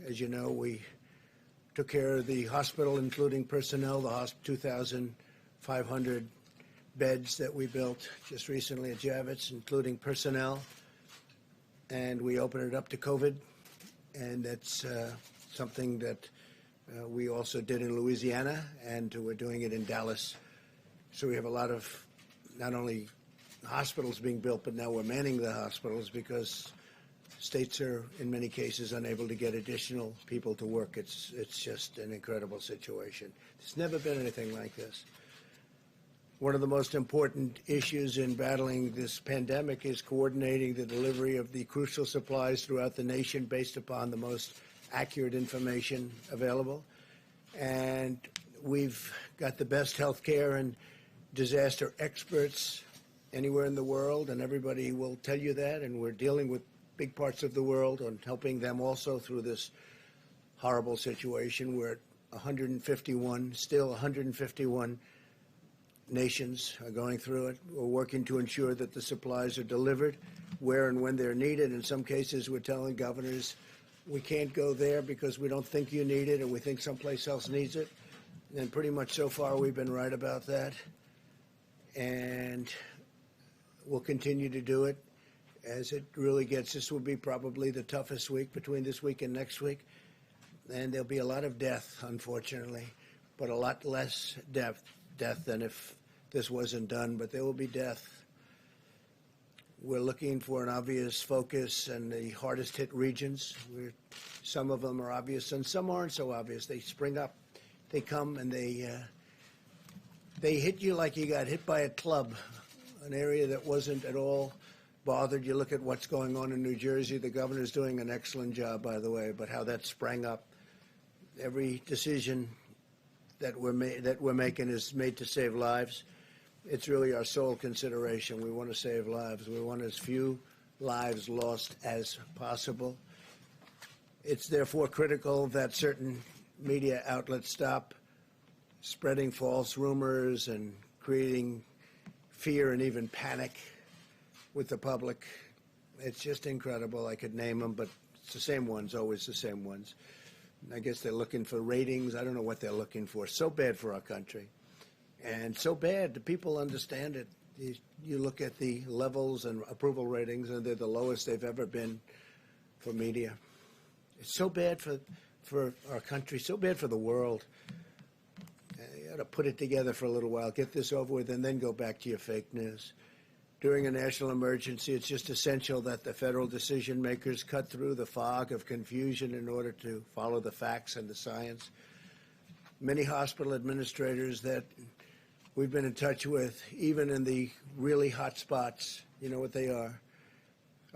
As you know, we took care of the hospital, including personnel, the 2,500 beds that we built just recently at Javits, including personnel. And we opened it up to COVID. And that's something that we also did in Louisiana, and we're doing it in Dallas. So we have a lot of not only hospitals being built, but now we're manning the hospitals because states are, in many cases, unable to get additional people to work. It's just an incredible situation. There's never been anything like this. One of the most important issues in battling this pandemic is coordinating the delivery of the crucial supplies throughout the nation based upon the most accurate information available. And we've got the best health care and disaster experts anywhere in the world, and everybody will tell you that. And we're dealing with big parts of the world and helping them also through this horrible situation. We're at 151, still 151 nations are going through it. We're working to ensure that the supplies are delivered where and when they're needed. In some cases, we're telling governors, we can't go there because we don't think you need it and we think someplace else needs it. And pretty much so far, we've been right about that. And we'll continue to do it as it really gets. This will be probably the toughest week between this week and next week. And there'll be a lot of death, unfortunately, but a lot less death than if this wasn't done, but there will be death. We're looking for an obvious focus in the hardest hit regions. Some of them are obvious and some aren't so obvious. They spring up, they come, and they hit you like you got hit by a club, an area that wasn't at all bothered. You look at what's going on in New Jersey. The governor's doing an excellent job, by the way, but how that sprang up. Every decision that we're making is made to save lives. It's really our sole consideration. We want to save lives. We want as few lives lost as possible. It's therefore critical that certain media outlets stop spreading false rumors and creating fear and even panic with the public. It's just incredible. I could name them, but it's the same ones, always the same ones. I guess they're looking for ratings. I don't know what they're looking for. So bad for our country. And so bad, the people understand it. You look at the levels and approval ratings, and they're the lowest they've ever been for media. It's so bad for our country, so bad for the world. You got to put it together for a little while, get this over with, and then go back to your fake news. During a national emergency, it's just essential that the federal decision makers cut through the fog of confusion in order to follow the facts and the science. Many hospital administrators that we've been in touch with, even in the really hot spots, you know what they are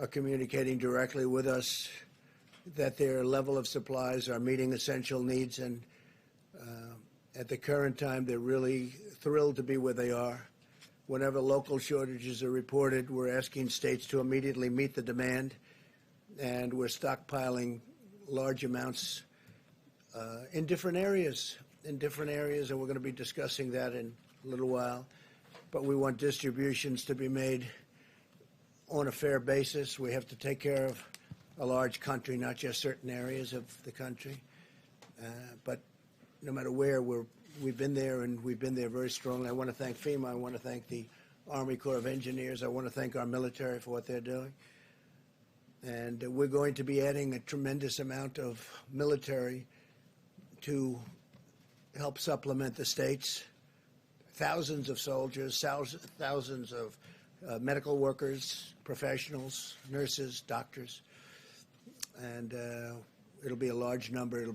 communicating directly with us that their level of supplies are meeting essential needs. And at the current time, they're really thrilled to be where they are. Whenever local shortages are reported, we're asking states to immediately meet the demand, and we're stockpiling large amounts in different areas, and we're going to be discussing that in a little while. But we want distributions to be made on a fair basis. We have to take care of a large country, not just certain areas of the country. But no matter where, we've been there, and we've been there very strongly. I want to thank FEMA. I want to thank the Army Corps of Engineers. I want to thank our military for what they're doing. And we're going to be adding a tremendous amount of military to help supplement the states. Thousands of soldiers, thousands of medical workers, professionals, nurses, doctors. And it'll be a large number.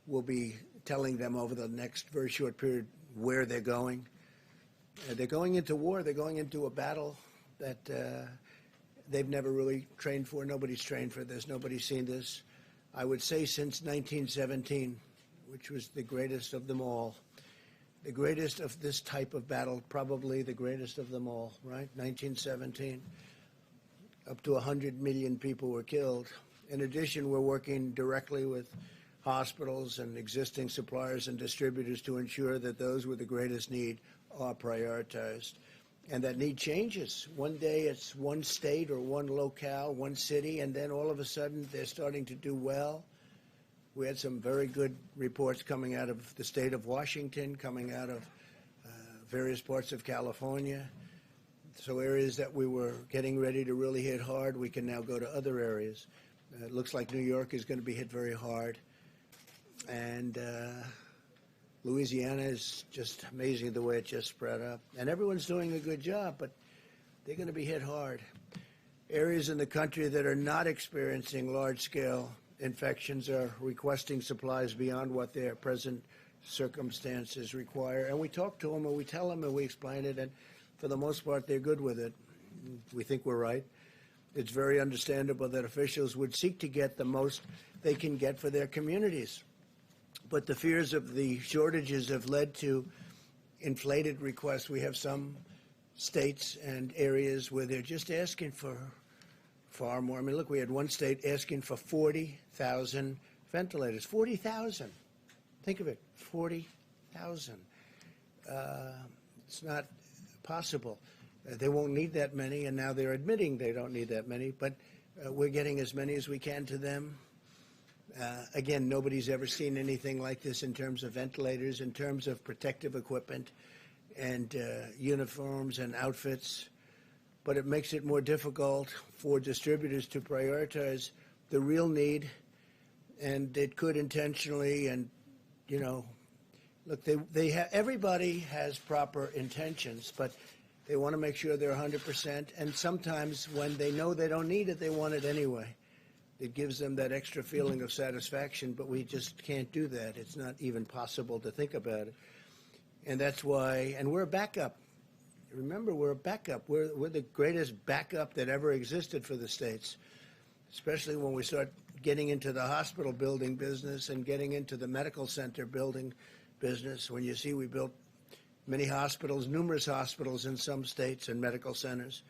We'll be telling them over the next very short period where they're going. They're going into war. They're going into a battle that they've never really trained for. Nobody's trained for this. Nobody's seen this. I would say since 1917, which was the greatest of them all. The greatest of this type of battle, probably the greatest of them all, right? 1917. Up to 100 million people were killed. In addition, we're working directly with hospitals and existing suppliers and distributors to ensure that those with the greatest need are prioritized. And that need changes. One day it's one state or one locale, one city, and then all of a sudden they're starting to do well. We had some very good reports coming out of the state of Washington, coming out of various parts of California. So areas that we were getting ready to really hit hard, we can now go to other areas. It looks like New York is going to be hit very hard. And Louisiana is just amazing the way it just spread up. And everyone's doing a good job, but they're going to be hit hard. Areas in the country that are not experiencing large-scale infections are requesting supplies beyond what their present circumstances require. And we talk to them and we tell them and we explain it, and for the most part, they're good with it. We think we're right. It's very understandable that officials would seek to get the most they can get for their communities. But the fears of the shortages have led to inflated requests. We have some states and areas where they're just asking for far more. I mean, look, we had one state asking for 40,000 ventilators. 40,000. Think of it, 40,000. It's not possible. They won't need that many, and now they're admitting they don't need that many, but we're getting as many as we can to them. Again, nobody's ever seen anything like this in terms of ventilators, in terms of protective equipment and uniforms and outfits. But it makes it more difficult for distributors to prioritize the real need, and it could intentionally, and, you know, look, everybody has proper intentions, but they want to make sure they're 100%, and sometimes when they know they don't need it, they want it anyway. It gives them that extra feeling of satisfaction, but we just can't do that. It's not even possible to think about it. And that's why, and we're a backup. Remember, we're a backup. We're the greatest backup that ever existed for the states, especially when we start getting into the hospital building business and getting into the medical center building business. When you see we built many hospitals, numerous hospitals in some states and medical centers.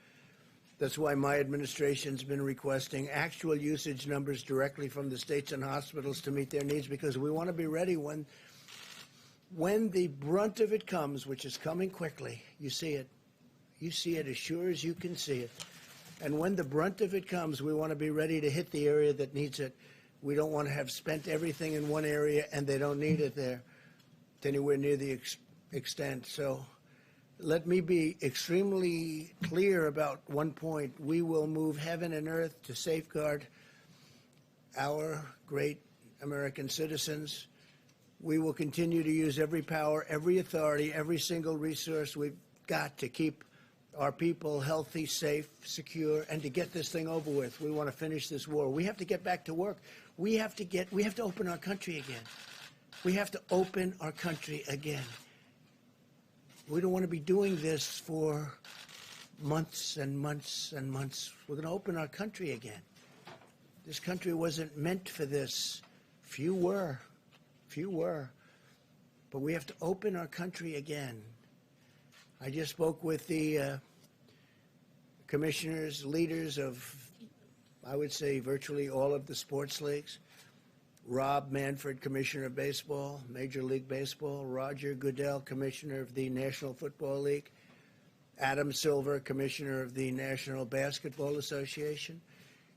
That's why my administration's been requesting actual usage numbers directly from the states and hospitals to meet their needs, because we want to be ready when the brunt of it comes, which is coming quickly. You see it. You see it as sure as you can see it. And when the brunt of it comes, we want to be ready to hit the area that needs it. We don't want to have spent everything in one area and they don't need it there to anywhere near the extent. So let me be extremely clear about one point. We will move heaven and earth to safeguard our great American citizens. We will continue to use every power, every authority, every single resource we've got to keep our people healthy, safe, secure, and to get this thing over with. We want to finish this war. We have to get back to work. We have to open our country again. We have to open our country again. We don't want to be doing this for months and months and months. We're going to open our country again. This country wasn't meant for this. Few were. But we have to open our country again. I just spoke with the commissioners, leaders of, I would say, virtually all of the sports leagues. Rob Manfred, Commissioner of Baseball, Major League Baseball. Roger Goodell, Commissioner of the National Football League. Adam Silver, Commissioner of the National Basketball Association.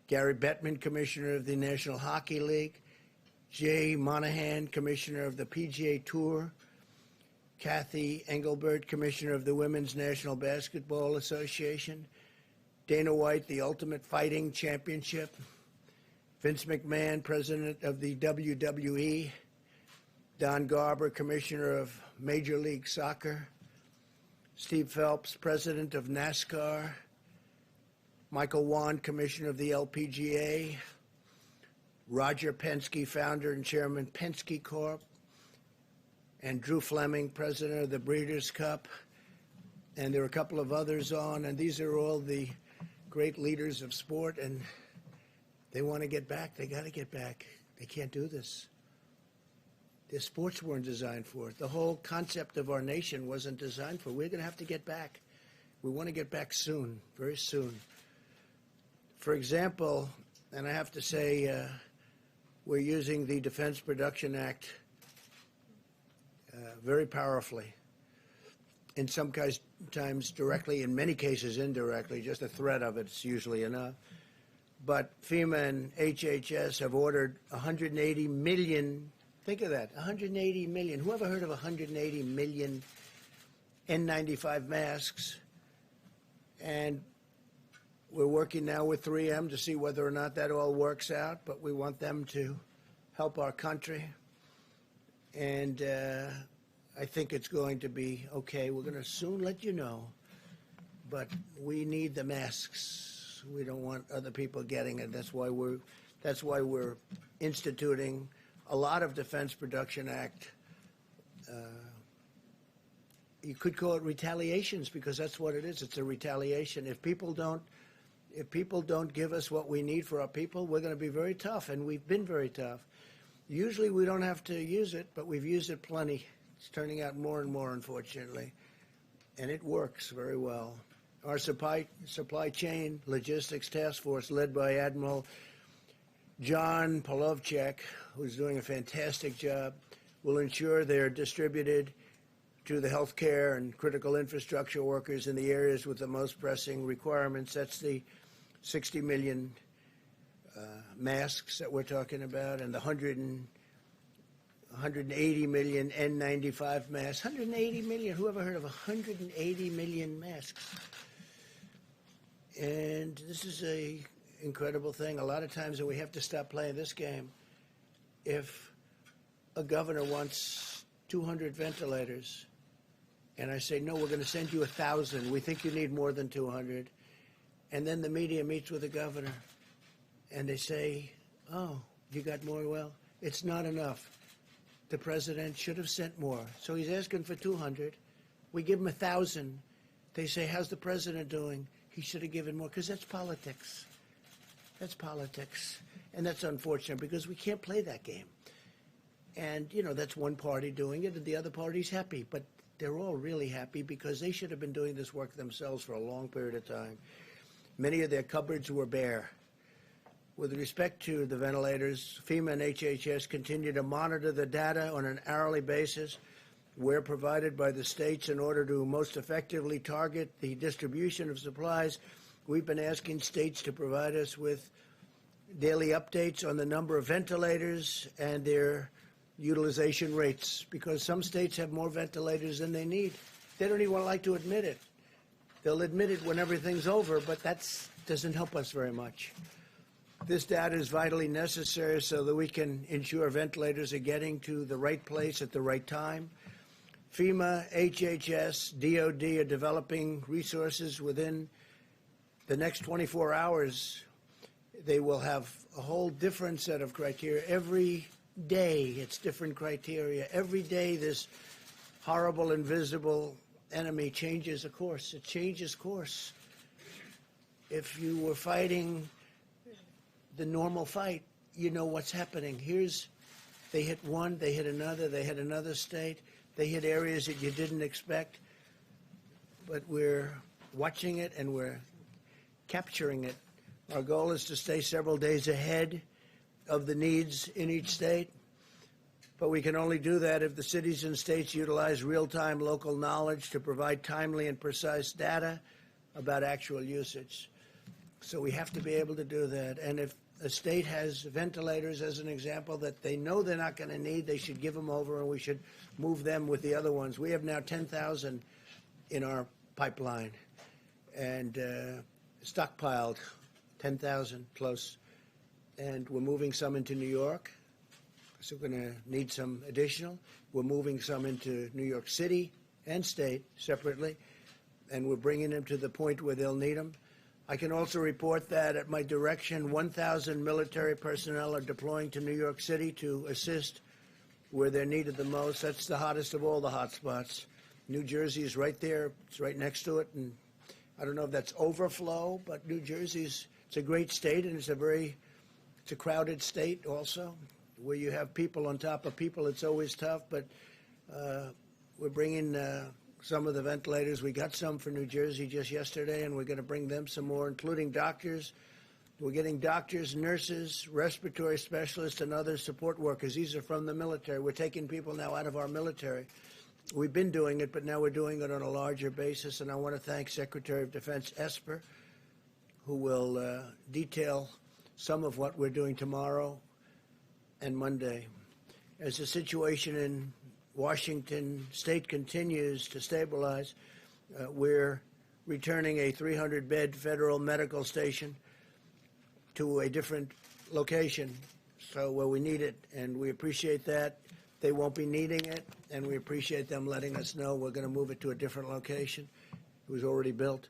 Gary Bettman, Commissioner of the National Hockey League. Jay Monahan, Commissioner of the PGA Tour. Kathy Engelbert, Commissioner of the Women's National Basketball Association. Dana White, the Ultimate Fighting Championship. Vince McMahon, President of the WWE. Don Garber, Commissioner of Major League Soccer. Steve Phelps, President of NASCAR. Michael Wan, Commissioner of the LPGA. Roger Penske, Founder and Chairman, Penske Corp. And Drew Fleming, President of the Breeders' Cup. And there are a couple of others on, and these are all the great leaders of sport, and they want to get back. They got to get back. They can't do this. Their sports weren't designed for it. The whole concept of our nation wasn't designed for it. We're going to have to get back. We want to get back soon, very soon. For example, and I have to say, we're using the Defense Production Act very powerfully. in some times directly, in many cases indirectly. Just the threat of it's usually enough. But FEMA and HHS have ordered 180 million. Think of that, 180 million. Who ever heard of 180 million N95 masks? And we're working now with 3M to see whether or not that all works out, but we want them to help our country. And I think it's going to be okay. We're going to soon let you know. But we need the masks. We don't want other people getting it. That's why we're instituting a lot of Defense Production Act. You could call it retaliations, because that's what it is. It's a retaliation. If people don't give us what we need for our people, we're going to be very tough, and we've been very tough. Usually we don't have to use it, but we've used it plenty. It's turning out more and more, unfortunately, and it works very well. Our supply chain logistics task force, led by Admiral John Polovchek, who's doing a fantastic job, will ensure they're distributed to the healthcare and critical infrastructure workers in the areas with the most pressing requirements. That's the 60 million masks that we're talking about, and the 180 million N95 masks. 180 million. Who ever heard of 180 million masks? And this is a incredible thing. A lot of times we have to stop playing this game. If a governor wants 200 ventilators, and I say, no, we're going to send you 1,000. We think you need more than 200. And then the media meets with the governor, and they say, oh, you got more? Well, it's not enough. The president should have sent more. So he's asking for 200. We give him 1,000. They say, how's the president doing? He should have given more, because that's politics. That's politics. And that's unfortunate, because we can't play that game. And, you know, that's one party doing it, and the other party's happy. But they're all really happy, because they should have been doing this work themselves for a long period of time. Many of their cupboards were bare. With respect to the ventilators, FEMA and HHS continue to monitor the data on an hourly basis where provided by the states in order to most effectively target the distribution of supplies. We've been asking states to provide us with daily updates on the number of ventilators and their utilization rates, because some states have more ventilators than they need. They don't even like to admit it. They'll admit it when everything's over, but that doesn't help us very much. This data is vitally necessary so that we can ensure ventilators are getting to the right place at the right time. FEMA, HHS, DOD are developing resources within the next 24 hours. They will have a whole different set of criteria. Every day it's different criteria. Every day this horrible, invisible enemy changes a course. It changes course. If you were fighting the normal fight, you know what's happening. They hit one, they hit another state, they hit areas that you didn't expect, but we're watching it and we're capturing it. Our goal is to stay several days ahead of the needs in each state, but we can only do that if the cities and states utilize real-time local knowledge to provide timely and precise data about actual usage. So we have to be able to do that. And if a state has ventilators, as an example, that they know they're not going to need, they should give them over, and we should move them with the other ones. We have now 10,000 in our pipeline, and stockpiled 10,000 close. And we're moving some into New York, so we're going to need some additional. We're moving some into New York City and state separately, and we're bringing them to the point where they'll need them. I can also report that at my direction, 1,000 military personnel are deploying to New York City to assist where they're needed the most. That's the hottest of all the hot spots. New Jersey is right there. It's right next to it. And I don't know if that's overflow, but New Jersey's, it's a great state, and it's a crowded state also, where you have people on top of people. It's always tough, but we're bringing some of the ventilators. We got some for New Jersey just yesterday, and we're going to bring them some more, including doctors. We're getting doctors, nurses, respiratory specialists, and other support workers. These are from the military. We're taking people now out of our military We've been doing it, but now we're doing it on a larger basis, and I want to thank Secretary of Defense Esper, who will detail some of what we're doing tomorrow and Monday. As the situation in Washington State continues to stabilize, we're returning a 300-bed federal medical station to a different location, so where we need it, and we appreciate that. They won't be needing it, and we appreciate them letting us know we're going to move it to a different location. It was already built.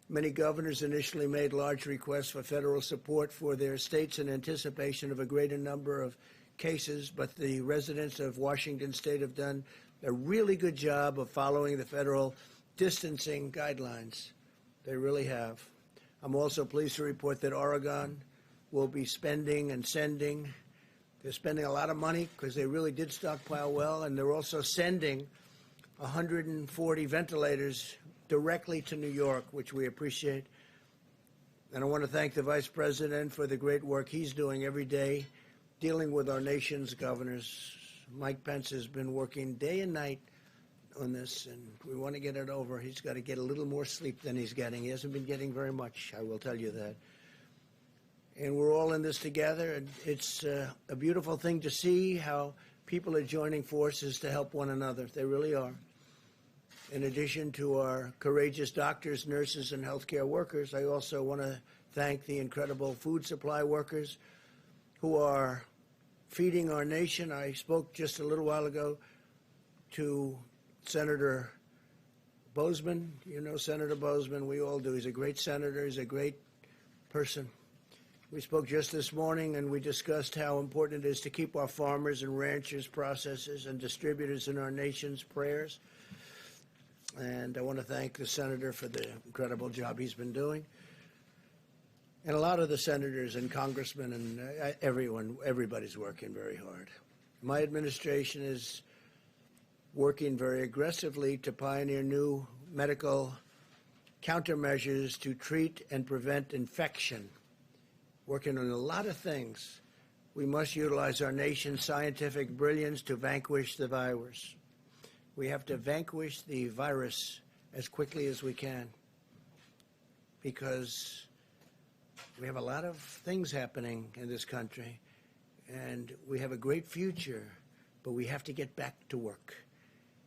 Many governors initially made large requests for federal support for their states in anticipation of a greater number of cases, but the residents of Washington State have done a really good job of following the federal distancing guidelines. They really have. I'm also pleased to report that Oregon will be spending and sending. They're spending a lot of money because they really did stockpile well, and they're also sending 140 ventilators directly to New York, which we appreciate. And I want to thank the Vice President for the great work he's doing every day dealing with our nation's governors. Mike Pence has been working day and night on this, and we want to get it over. He's got to get a little more sleep than he's getting. He hasn't been getting very much, I will tell you that. And we're all in this together, and it's a beautiful thing to see how people are joining forces to help one another. They really are. In addition to our courageous doctors, nurses, and healthcare workers, I also want to thank the incredible food supply workers who are feeding our nation. I spoke just a little while ago to Senator Bozeman. You know Senator Bozeman, we all do. He's a great senator. He's a great person. We spoke just this morning, and we discussed how important it is to keep our farmers and ranchers, processors, and distributors in our nation's prayers. And I want to thank the senator for the incredible job he's been doing. And a lot of the senators and congressmen and everybody's working very hard. My administration is working very aggressively to pioneer new medical countermeasures to treat and prevent infection. Working on a lot of things. We must utilize our nation's scientific brilliance to vanquish the virus. We have to vanquish the virus as quickly as we can, because we have a lot of things happening in this country, and we have a great future, but we have to get back to work.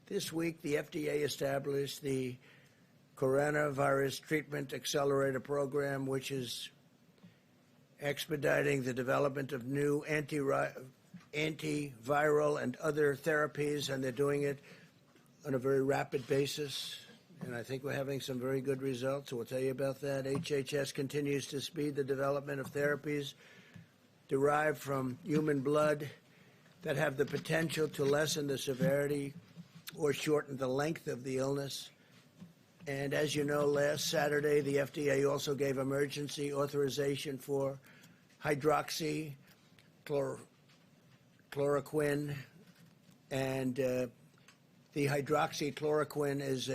This week, the FDA established the Coronavirus Treatment Accelerator Program, which is expediting the development of new antiviral and other therapies, and they're doing it on a very rapid basis. And I think we're having some very good results, so we'll tell you about that. HHS continues to speed the development of therapies derived from human blood that have the potential to lessen the severity or shorten the length of the illness. And as you know, last Saturday, the FDA also gave emergency authorization for hydroxychloroquine, and the hydroxychloroquine is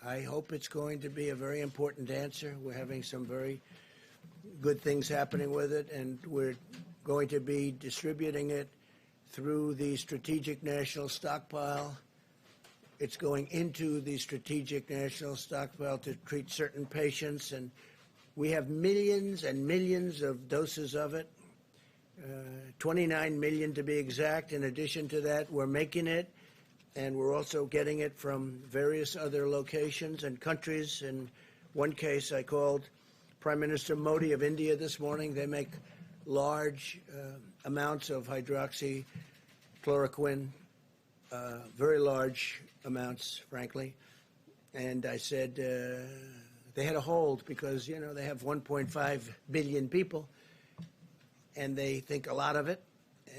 I hope it's going to be a very important answer. We're having some very good things happening with it, and we're going to be distributing it through the Strategic National Stockpile. It's going into the Strategic National Stockpile to treat certain patients, and we have millions and millions of doses of it, 29 million to be exact. In addition to that, we're making it, and we're also getting it from various other locations and countries. In one case, I called Prime Minister Modi of India this morning. They make large amounts of hydroxychloroquine, very large amounts, frankly. And I said they had a hold because, you know, they have 1.5 billion people, and they think a lot of it.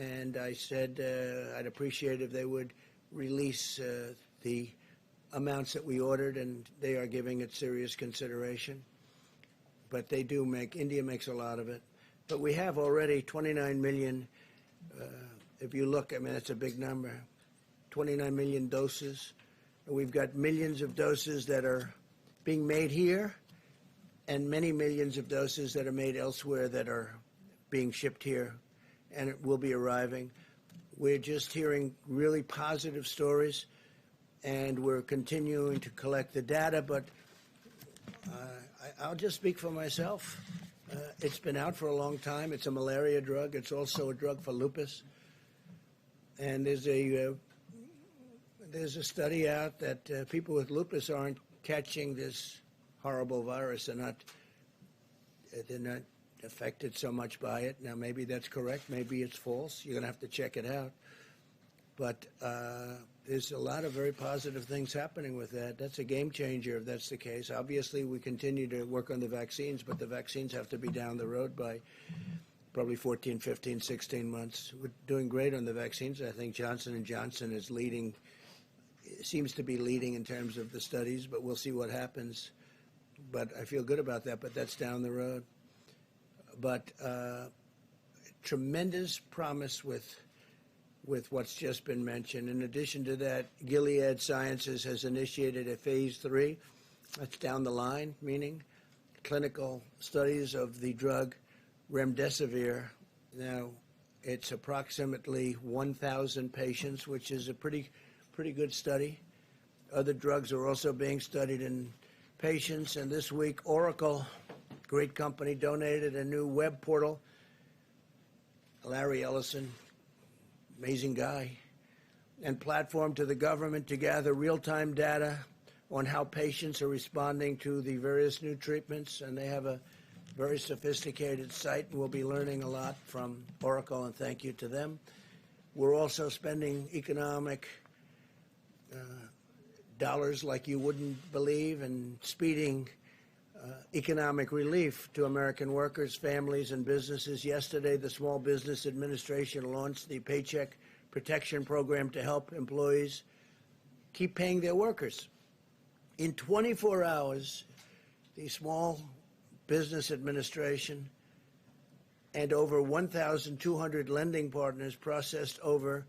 And I said I'd appreciate if they would release the amounts that we ordered, and they are giving it serious consideration. But they do India makes a lot of it. But we have already 29 million, if you look, I mean, that's a big number, 29 million doses. And we've got millions of doses that are being made here, and many millions of doses that are made elsewhere that are being shipped here, and it will be arriving. We're just hearing really positive stories, and we're continuing to collect the data, but I'll just speak for myself. It's been out for a long time. It's a malaria drug. It's also a drug for lupus. And there's a study out that people with lupus aren't catching this horrible virus. They're not affected so much by it. Now, maybe that's correct. Maybe it's false. You're going to have to check it out. But there's a lot of very positive things happening with that. That's a game changer if that's the case. Obviously, we continue to work on the vaccines, but the vaccines have to be down the road by probably 14, 15, 16 months. We're doing great on the vaccines. I think Johnson & Johnson is leading, seems to be leading in terms of the studies, but we'll see what happens. But I feel good about that, but that's down the road. But tremendous promise with what's just been mentioned. In addition to that, Gilead Sciences has initiated a phase 3. That's down the line, meaning clinical studies of the drug remdesivir. Now, it's approximately 1,000 patients, which is a pretty good study. Other drugs are also being studied in patients. And this week, Oracle, great company, donated a new web portal. Larry Ellison, amazing guy, and platform to the government to gather real-time data on how patients are responding to the various new treatments. And they have a very sophisticated site, and we'll be learning a lot from Oracle, and thank you to them. We're also spending economic dollars like you wouldn't believe and speeding economic relief to American workers, families, and businesses. Yesterday, the Small Business Administration launched the Paycheck Protection Program to help employees keep paying their workers. In 24 hours, the Small Business Administration and over 1,200 lending partners processed over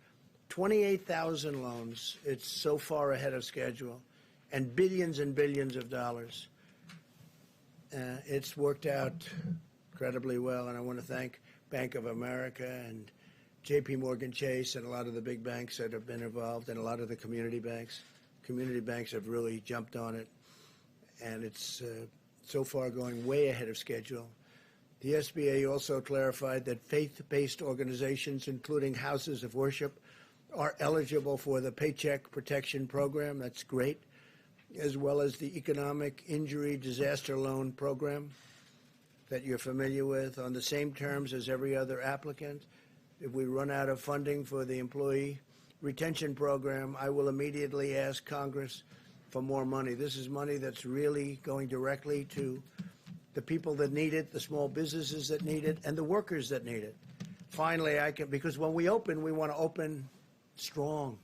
28,000 loans. It's so far ahead of schedule, and billions of dollars. It's worked out incredibly well, and I want to thank Bank of America and J.P. Morgan Chase and a lot of the big banks that have been involved, and a lot of the community banks. Community banks have really jumped on it, and it's so far going way ahead of schedule. The SBA also clarified that faith-based organizations, including houses of worship, are eligible for the Paycheck Protection Program. That's great, as well as the Economic Injury Disaster Loan Program that you're familiar with, on the same terms as every other applicant. If we run out of funding for the Employee Retention Program, I will immediately ask Congress for more money. This is money that's really going directly to the people that need it, the small businesses that need it, and the workers that need it. Finally, because when we open, we want to open strong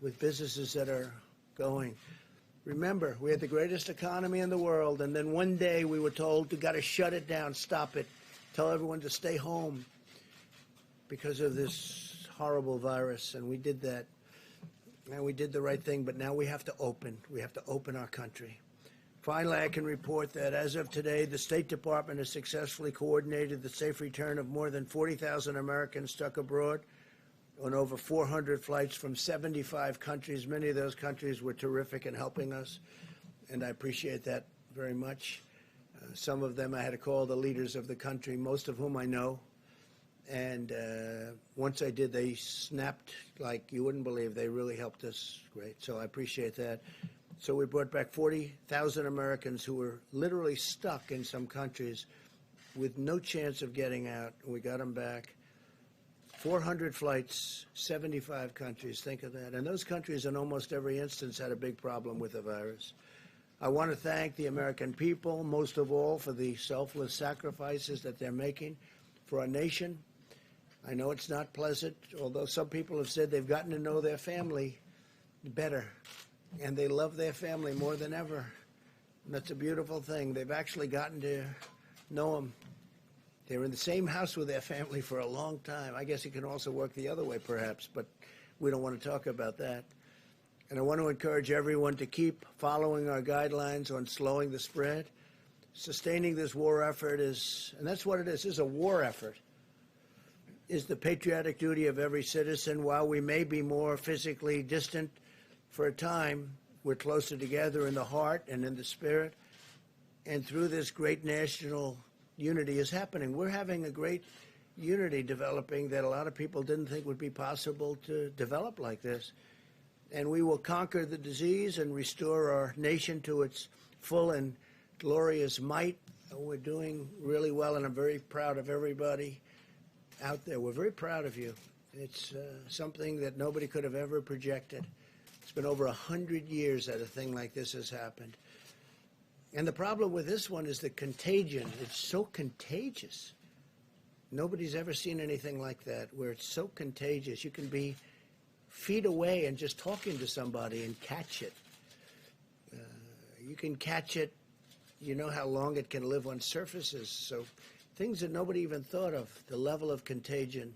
with businesses that are going. Remember, we had the greatest economy in the world, and then one day we were told we got to shut it down, stop it, tell everyone to stay home because of this horrible virus, and we did that. And we did the right thing, but now we have to open. We have to open our country. Finally, I can report that as of today, the State Department has successfully coordinated the safe return of more than 40,000 Americans stuck abroad on over 400 flights from 75 countries. Many of those countries were terrific in helping us, and I appreciate that very much. Some of them I had to call the leaders of the country, most of whom I know. And once I did, they snapped like you wouldn't believe. They really helped us great. So I appreciate that. So we brought back 40,000 Americans who were literally stuck in some countries with no chance of getting out. We got them back. 400 flights, 75 countries. Think of that. And those countries in almost every instance had a big problem with the virus. I want to thank the American people, most of all, for the selfless sacrifices that they're making for our nation. I know it's not pleasant, although some people have said they've gotten to know their family better, and they love their family more than ever. And that's a beautiful thing. They've actually gotten to know them. They were in the same house with their family for a long time. I guess it can also work the other way, perhaps, but we don't want to talk about that. And I want to encourage everyone to keep following our guidelines on slowing the spread. Sustaining this war effort is, and that's what it is a war effort. is the patriotic duty of every citizen. While we may be more physically distant for a time, we're closer together in the heart and in the spirit. And through this great national unity is happening. We're having a great unity developing that a lot of people didn't think would be possible to develop like this. And we will conquer the disease and restore our nation to its full and glorious might. We're doing really well, and I'm very proud of everybody out there. We're very proud of you. It's something that nobody could have ever projected. It's been over 100 years that a thing like this has happened. And the problem with this one is the contagion. It's so contagious. Nobody's ever seen anything like that, where it's so contagious. You can be feet away and just talking to somebody and catch it. You can catch it. You know how long it can live on surfaces. So things that nobody even thought of, the level of contagion.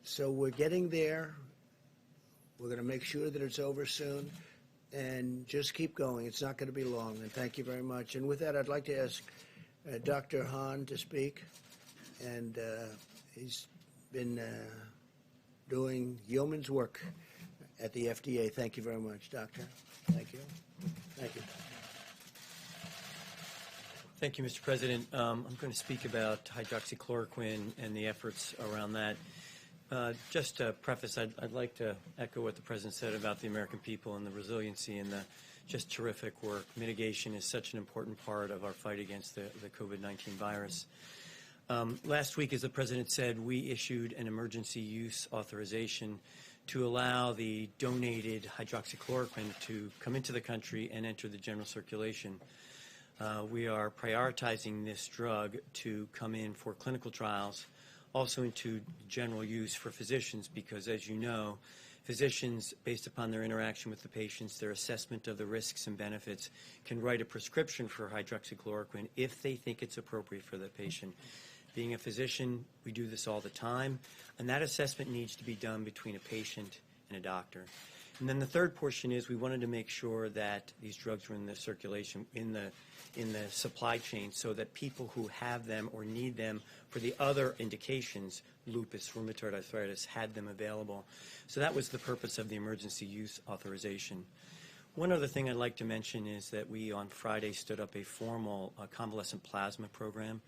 So we're getting there. We're going to make sure that it's over soon. And just keep going. It's not going to be long. And thank you very much. And with that, I'd like to ask Dr. Hahn to speak. And he's been doing yeoman's work at the FDA. Thank you very much, Doctor. Thank you. Thank you. Thank you, Mr. President. I'm going to speak about hydroxychloroquine and the efforts around that. Just to preface, I'd like to echo what the President said about the American people and the resiliency and the just terrific work. Mitigation is such an important part of our fight against the COVID-19 virus. Last week, as the President said, we issued an emergency use authorization to allow the donated hydroxychloroquine to come into the country and enter the general circulation. We are prioritizing this drug to come in for clinical trials, also into general use for physicians, because as you know, physicians, based upon their interaction with the patients, their assessment of the risks and benefits, can write a prescription for hydroxychloroquine if they think it's appropriate for the patient. Being a physician, we do this all the time, and that assessment needs to be done between a patient and a doctor. And then the third portion is we wanted to make sure that these drugs were in the circulation, in the supply chain, so that people who have them or need them for the other indications, lupus, rheumatoid arthritis, had them available. So that was the purpose of the emergency use authorization. One other thing I'd like to mention is that we on Friday stood up a formal convalescent plasma program.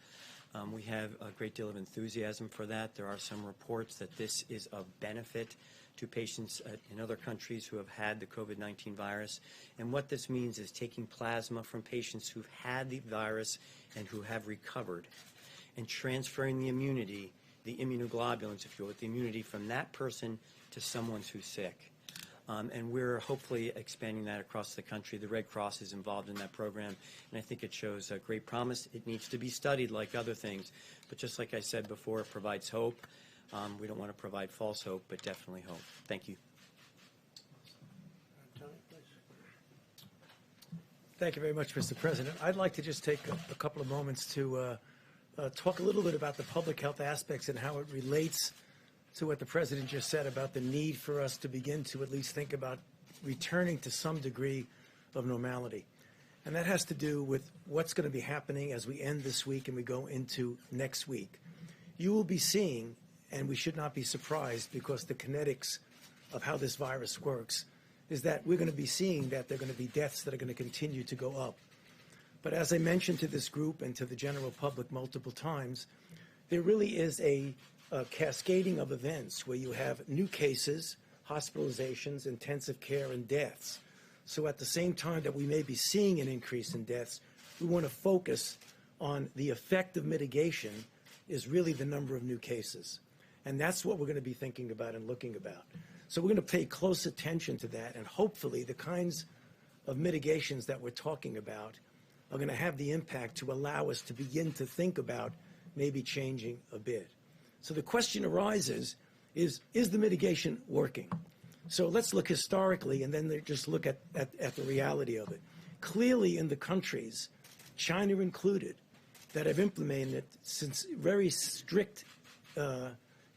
We have a great deal of enthusiasm for that. There are some reports that this is of benefit to patients in other countries who have had the COVID-19 virus. And what this means is taking plasma from patients who've had the virus and who have recovered and transferring the immunity, the immunoglobulins, if you will, the immunity from that person to someone who's sick. And we're hopefully expanding that across the country. The Red Cross is involved in that program, and I think it shows a great promise. It needs to be studied like other things, but just like I said before, it provides hope. We don't want to provide false hope, but definitely hope. Thank you. Thank you very much, Mr. President. I'd like to just take a couple of moments to talk a little bit about the public health aspects and how it relates to what the President just said about the need for us to begin to at least think about returning to some degree of normality. And that has to do with what's going to be happening as we end this week and we go into next week. You will be seeing, and we should not be surprised because the kinetics of how this virus works, is that we're going to be seeing that there are going to be deaths that are going to continue to go up. But as I mentioned to this group and to the general public multiple times, there really is a cascading of events where you have new cases, hospitalizations, intensive care, and deaths. So at the same time that we may be seeing an increase in deaths, we want to focus on the effect of mitigation is really the number of new cases. And that's what we're going to be thinking about and looking about. So we're going to pay close attention to that, and hopefully the kinds of mitigations that we're talking about are going to have the impact to allow us to begin to think about maybe changing a bit. So the question arises, is the mitigation working? So let's look historically and then just look at the reality of it. Clearly in the countries, China included, that have implemented since very strict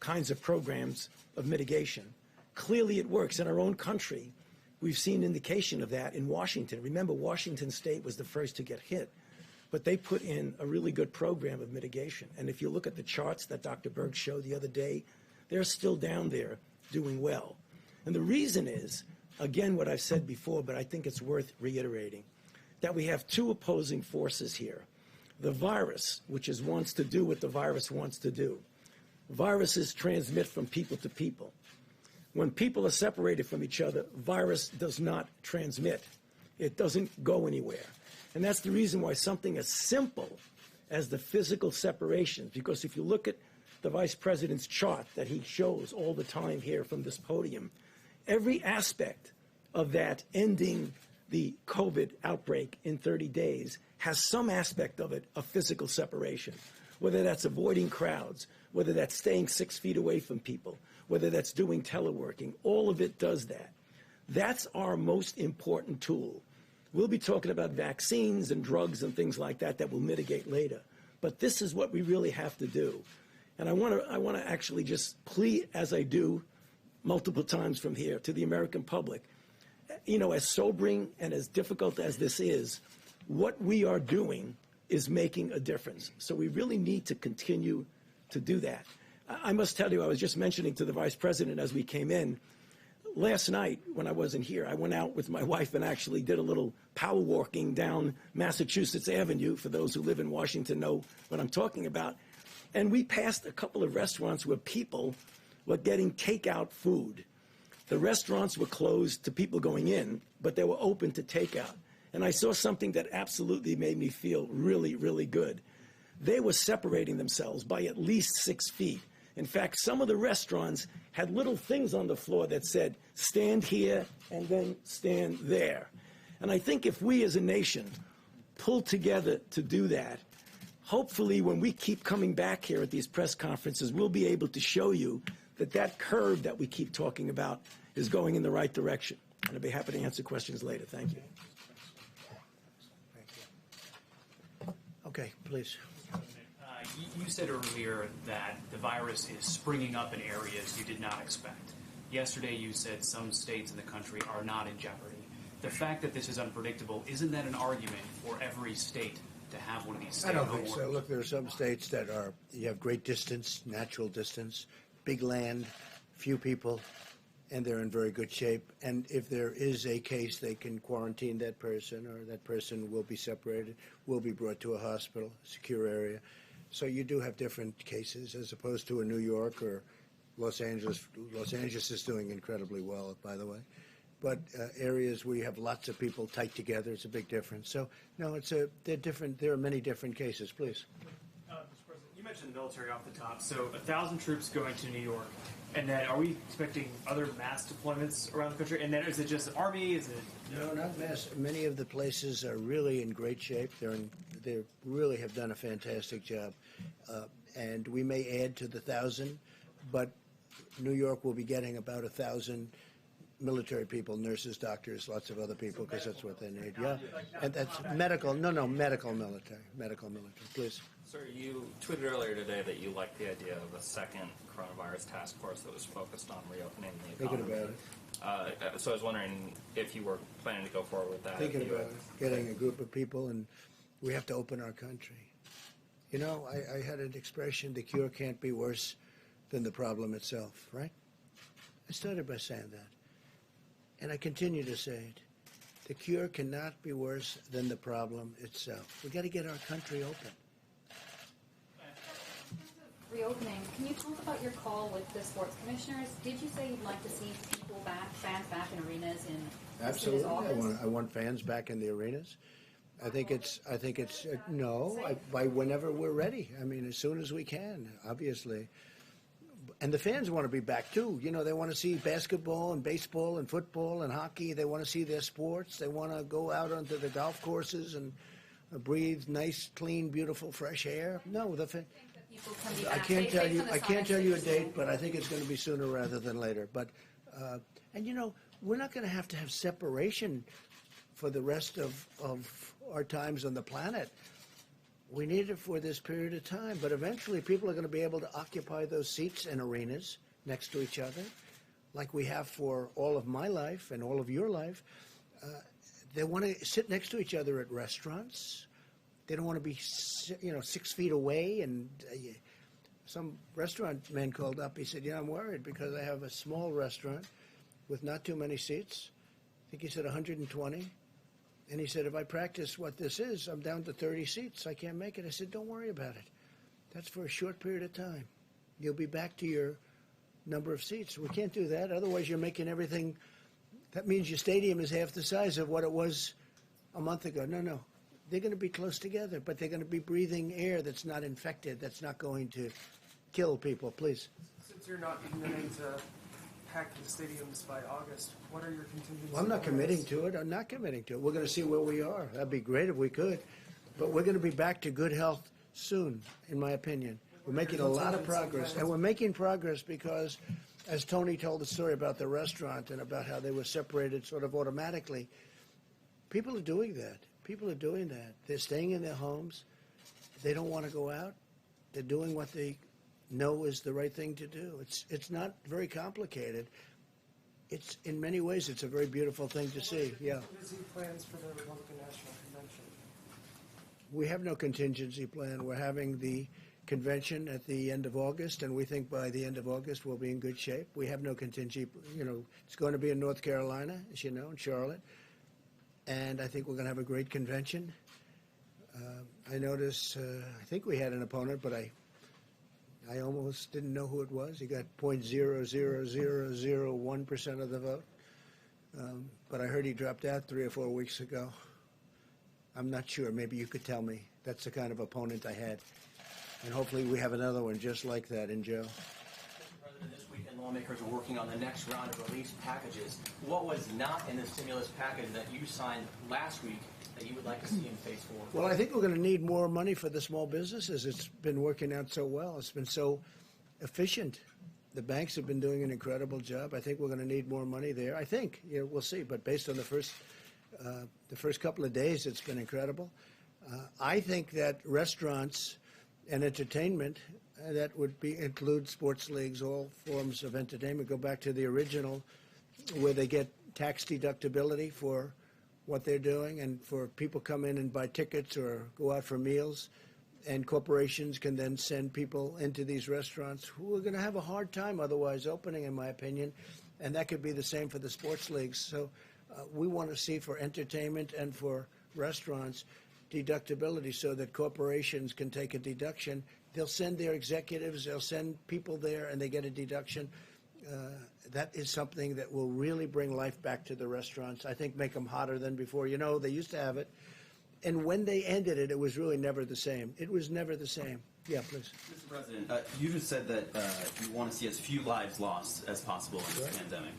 kinds of programs of mitigation, clearly it works. In our own country, we've seen indication of that in Washington. Remember, Washington State was the first to get hit. but they put in a really good program of mitigation. And if you look at the charts that Dr. Berg showed the other day, they're still down there doing well. And the reason is, again, what I've said before, but I think it's worth reiterating, that we have two opposing forces here. The virus, which wants to do what the virus wants to do. Viruses transmit from people to people. When people are separated from each other, virus does not transmit. It doesn't go anywhere. And that's the reason why something as simple as the physical separation, because if you look at the Vice President's chart that he shows all the time here from this podium, every aspect of that ending the COVID outbreak in 30 days has some aspect of it of physical separation, whether that's avoiding crowds, whether that's staying 6 feet away from people, whether that's doing teleworking. All of it does that. That's our most important tool. We'll be talking about vaccines and drugs and things like that that will mitigate later. But this is what we really have to do. And I want to actually just plead, as I do multiple times from here, to the American public. You know, as sobering and as difficult as this is, what we are doing is making a difference. So we really need to continue to do that. I must tell you, I was just mentioning to the Vice President as we came in, last night when I wasn't here, I went out with my wife and actually did a little power walking down Massachusetts Avenue. For those who live in Washington know what I'm talking about. And we passed a couple of restaurants where people were getting takeout food. The restaurants were closed to people going in, but they were open to takeout. And I saw something that absolutely made me feel really, really good. They were separating themselves by at least 6 feet. In fact, some of the restaurants had little things on the floor that said, stand here and then stand there. And I think if we as a nation pull together to do that, hopefully when we keep coming back here at these press conferences, we'll be able to show you that that curve that we keep talking about is going in the right direction. And I'll be happy to answer questions later. Thank you. Okay, please. You said earlier that the virus is springing up in areas you did not expect. Yesterday you said some states in the country are not in jeopardy. The fact that this is unpredictable, isn't that an argument for every state to have one of these stay-at-home I don't think so. orders? Look, there are some states that you have great distance, natural distance, big land, few people, and they're in very good shape. And if there is a case, they can quarantine that person, or that person will be separated, will be brought to a hospital, secure area. So you do have different cases as opposed to a New York or Los Angeles. Los Angeles is doing incredibly well, by the way. But areas where you have lots of people tight together, it's a big difference. So, no, they're different. There are many different cases. Please. Mr. President, you mentioned the military off the top. So 1,000 troops going to New York. And then are we expecting other mass deployments around the country? And then is it just the Army? Is it... No, not mass. Many of the places are really in great shape. They really have done a fantastic job. And we may add to the 1,000, but New York will be getting about 1,000 military people, nurses, doctors, lots of other people, because that's what they need. Yeah, and that's medical. No, medical military. Please. Sir, you tweeted earlier today that you liked the idea of a second coronavirus task force that was focused on reopening the economy. Thinking about it. So I was wondering if you were planning to go forward with that. Thinking about it. Getting a group of people, and we have to open our country. You know, I had an expression, the cure can't be worse than the problem itself, right? I started by saying that. And I continue to say it. The cure cannot be worse than the problem itself. We've got to get our country open. Reopening, can you talk about your call with the sports commissioners? Did you say you'd like to see people back, fans back in arenas in Absolutely. August? I want fans back in the arenas. I think it's by whenever we're ready. I mean, as soon as we can, obviously. And the fans want to be back too. You know, they want to see basketball and baseball and football and hockey. They want to see their sports. They want to go out onto the golf courses and breathe nice, clean, beautiful, fresh air. No, I can't tell you a date, but I think it's going to be sooner rather than later. But and you know, we're not going to have separation for the rest of our times on the planet. We need it for this period of time, but eventually people are going to be able to occupy those seats in arenas next to each other, like we have for all of my life and all of your life. They want to sit next to each other at restaurants, They don't want to be, 6 feet away. And some restaurant man called up. He said, I'm worried because I have a small restaurant with not too many seats. I think he said 120. And he said, if I practice what this is, I'm down to 30 seats. I can't make it. I said, don't worry about it. That's for a short period of time. You'll be back to your number of seats. We can't do that. Otherwise, you're making everything. That means your stadium is half the size of what it was a month ago. No. They're going to be close together, but they're going to be breathing air that's not infected, that's not going to kill people. Please. Since you're not committing to pack the stadiums by August, what are your contingencies? Well, I'm not committing to it. I'm not committing to it. We're going to see where we are. That'd be great if we could. But we're going to be back to good health soon, in my opinion. We're making a lot of progress. And we're making progress because, as Tony told the story about the restaurant and about how they were separated sort of automatically, people are doing that. People are doing that. They're staying in their homes. They don't want to go out. They're doing what they know is the right thing to do. It's not very complicated. It's, in many ways, it's a very beautiful thing to see. Yeah. Contingency plans for the Republican National Convention? We have no contingency plan. We're having the convention at the end of August, and we think by the end of August we'll be in good shape. We have no contingency. It's going to be in North Carolina, as you know, in Charlotte. And I think we're going to have a great convention. I noticed, I think we had an opponent, but I almost didn't know who it was. He got 0.00001% of the vote. But I heard he dropped out 3 or 4 weeks ago. I'm not sure. Maybe you could tell me. That's the kind of opponent I had. And hopefully we have another one just like that in Joe. This weekend, lawmakers are working on the next round of relief packages. What was not in the stimulus package that you signed last week that you would like to see in phase 4? Well, I think we're going to need more money for the small businesses. It's been working out so well. It's been so efficient. The banks have been doing an incredible job. I think we're going to need more money there. I think. We'll see. But based on the first couple of days, it's been incredible. I think that restaurants and entertainment, that would include sports leagues, all forms of entertainment, go back to the original, where they get tax deductibility for what they're doing, and for people come in and buy tickets or go out for meals, and corporations can then send people into these restaurants who are going to have a hard time otherwise opening, in my opinion, and that could be the same for the sports leagues. So we want to see for entertainment and for restaurants deductibility so that corporations can take a deduction. They'll send their executives, they'll send people there, and they get a deduction. That is something that will really bring life back to the restaurants. I think make them hotter than before. They used to have it. And when they ended it, it was really never the same. It was never the same. Yeah, please. Mr. President, you just said that you want to see as few lives lost as possible in this pandemic.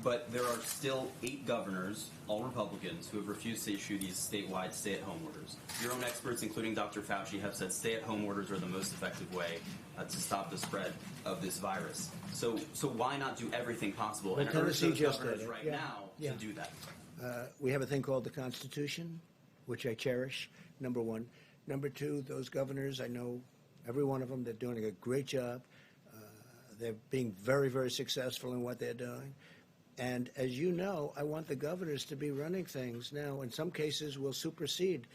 But there are still 8 governors, all Republicans, who have refused to issue these statewide stay-at-home orders. Your own experts, including Dr. Fauci, have said stay-at-home orders are the most effective way to stop the spread of this virus. So why not do everything possible and urge those governors right now to do that? We have a thing called the Constitution, which I cherish, number one. Number 2, those governors, I know every one of them, they're doing a great job. They're being very, very successful in what they're doing. And as you know, I want the governors to be running things. Now, in some cases, we'll supersede.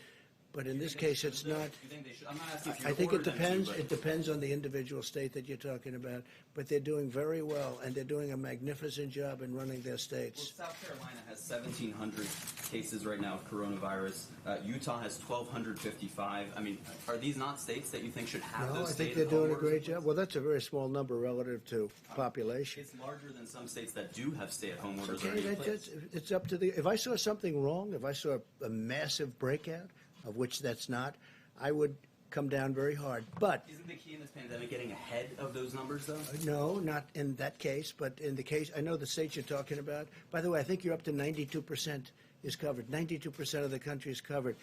But in this case, it's not. You think they should? I'm not asking if you I think it depends. But It depends on the individual state that you're talking about. But they're doing very well, and they're doing a magnificent job in running their states. Well, South Carolina has 1,700 cases right now of coronavirus. Utah has 1,255. I mean, are these not states that you think should have No, those I think stay-at-home they're doing a orders great in place? job. Well, that's a very small number relative to population. It's larger than some states that do have stay-at-home orders Okay, already in place. it's up to the. If I saw something wrong, if I saw a massive breakout, of which that's not, I would come down very hard. But Isn't the key in this pandemic getting ahead of those numbers, though? no, not in that case. But in the case, I know the states you're talking about. By the way, I think you're up to 92% is covered. 92% of the country is covered.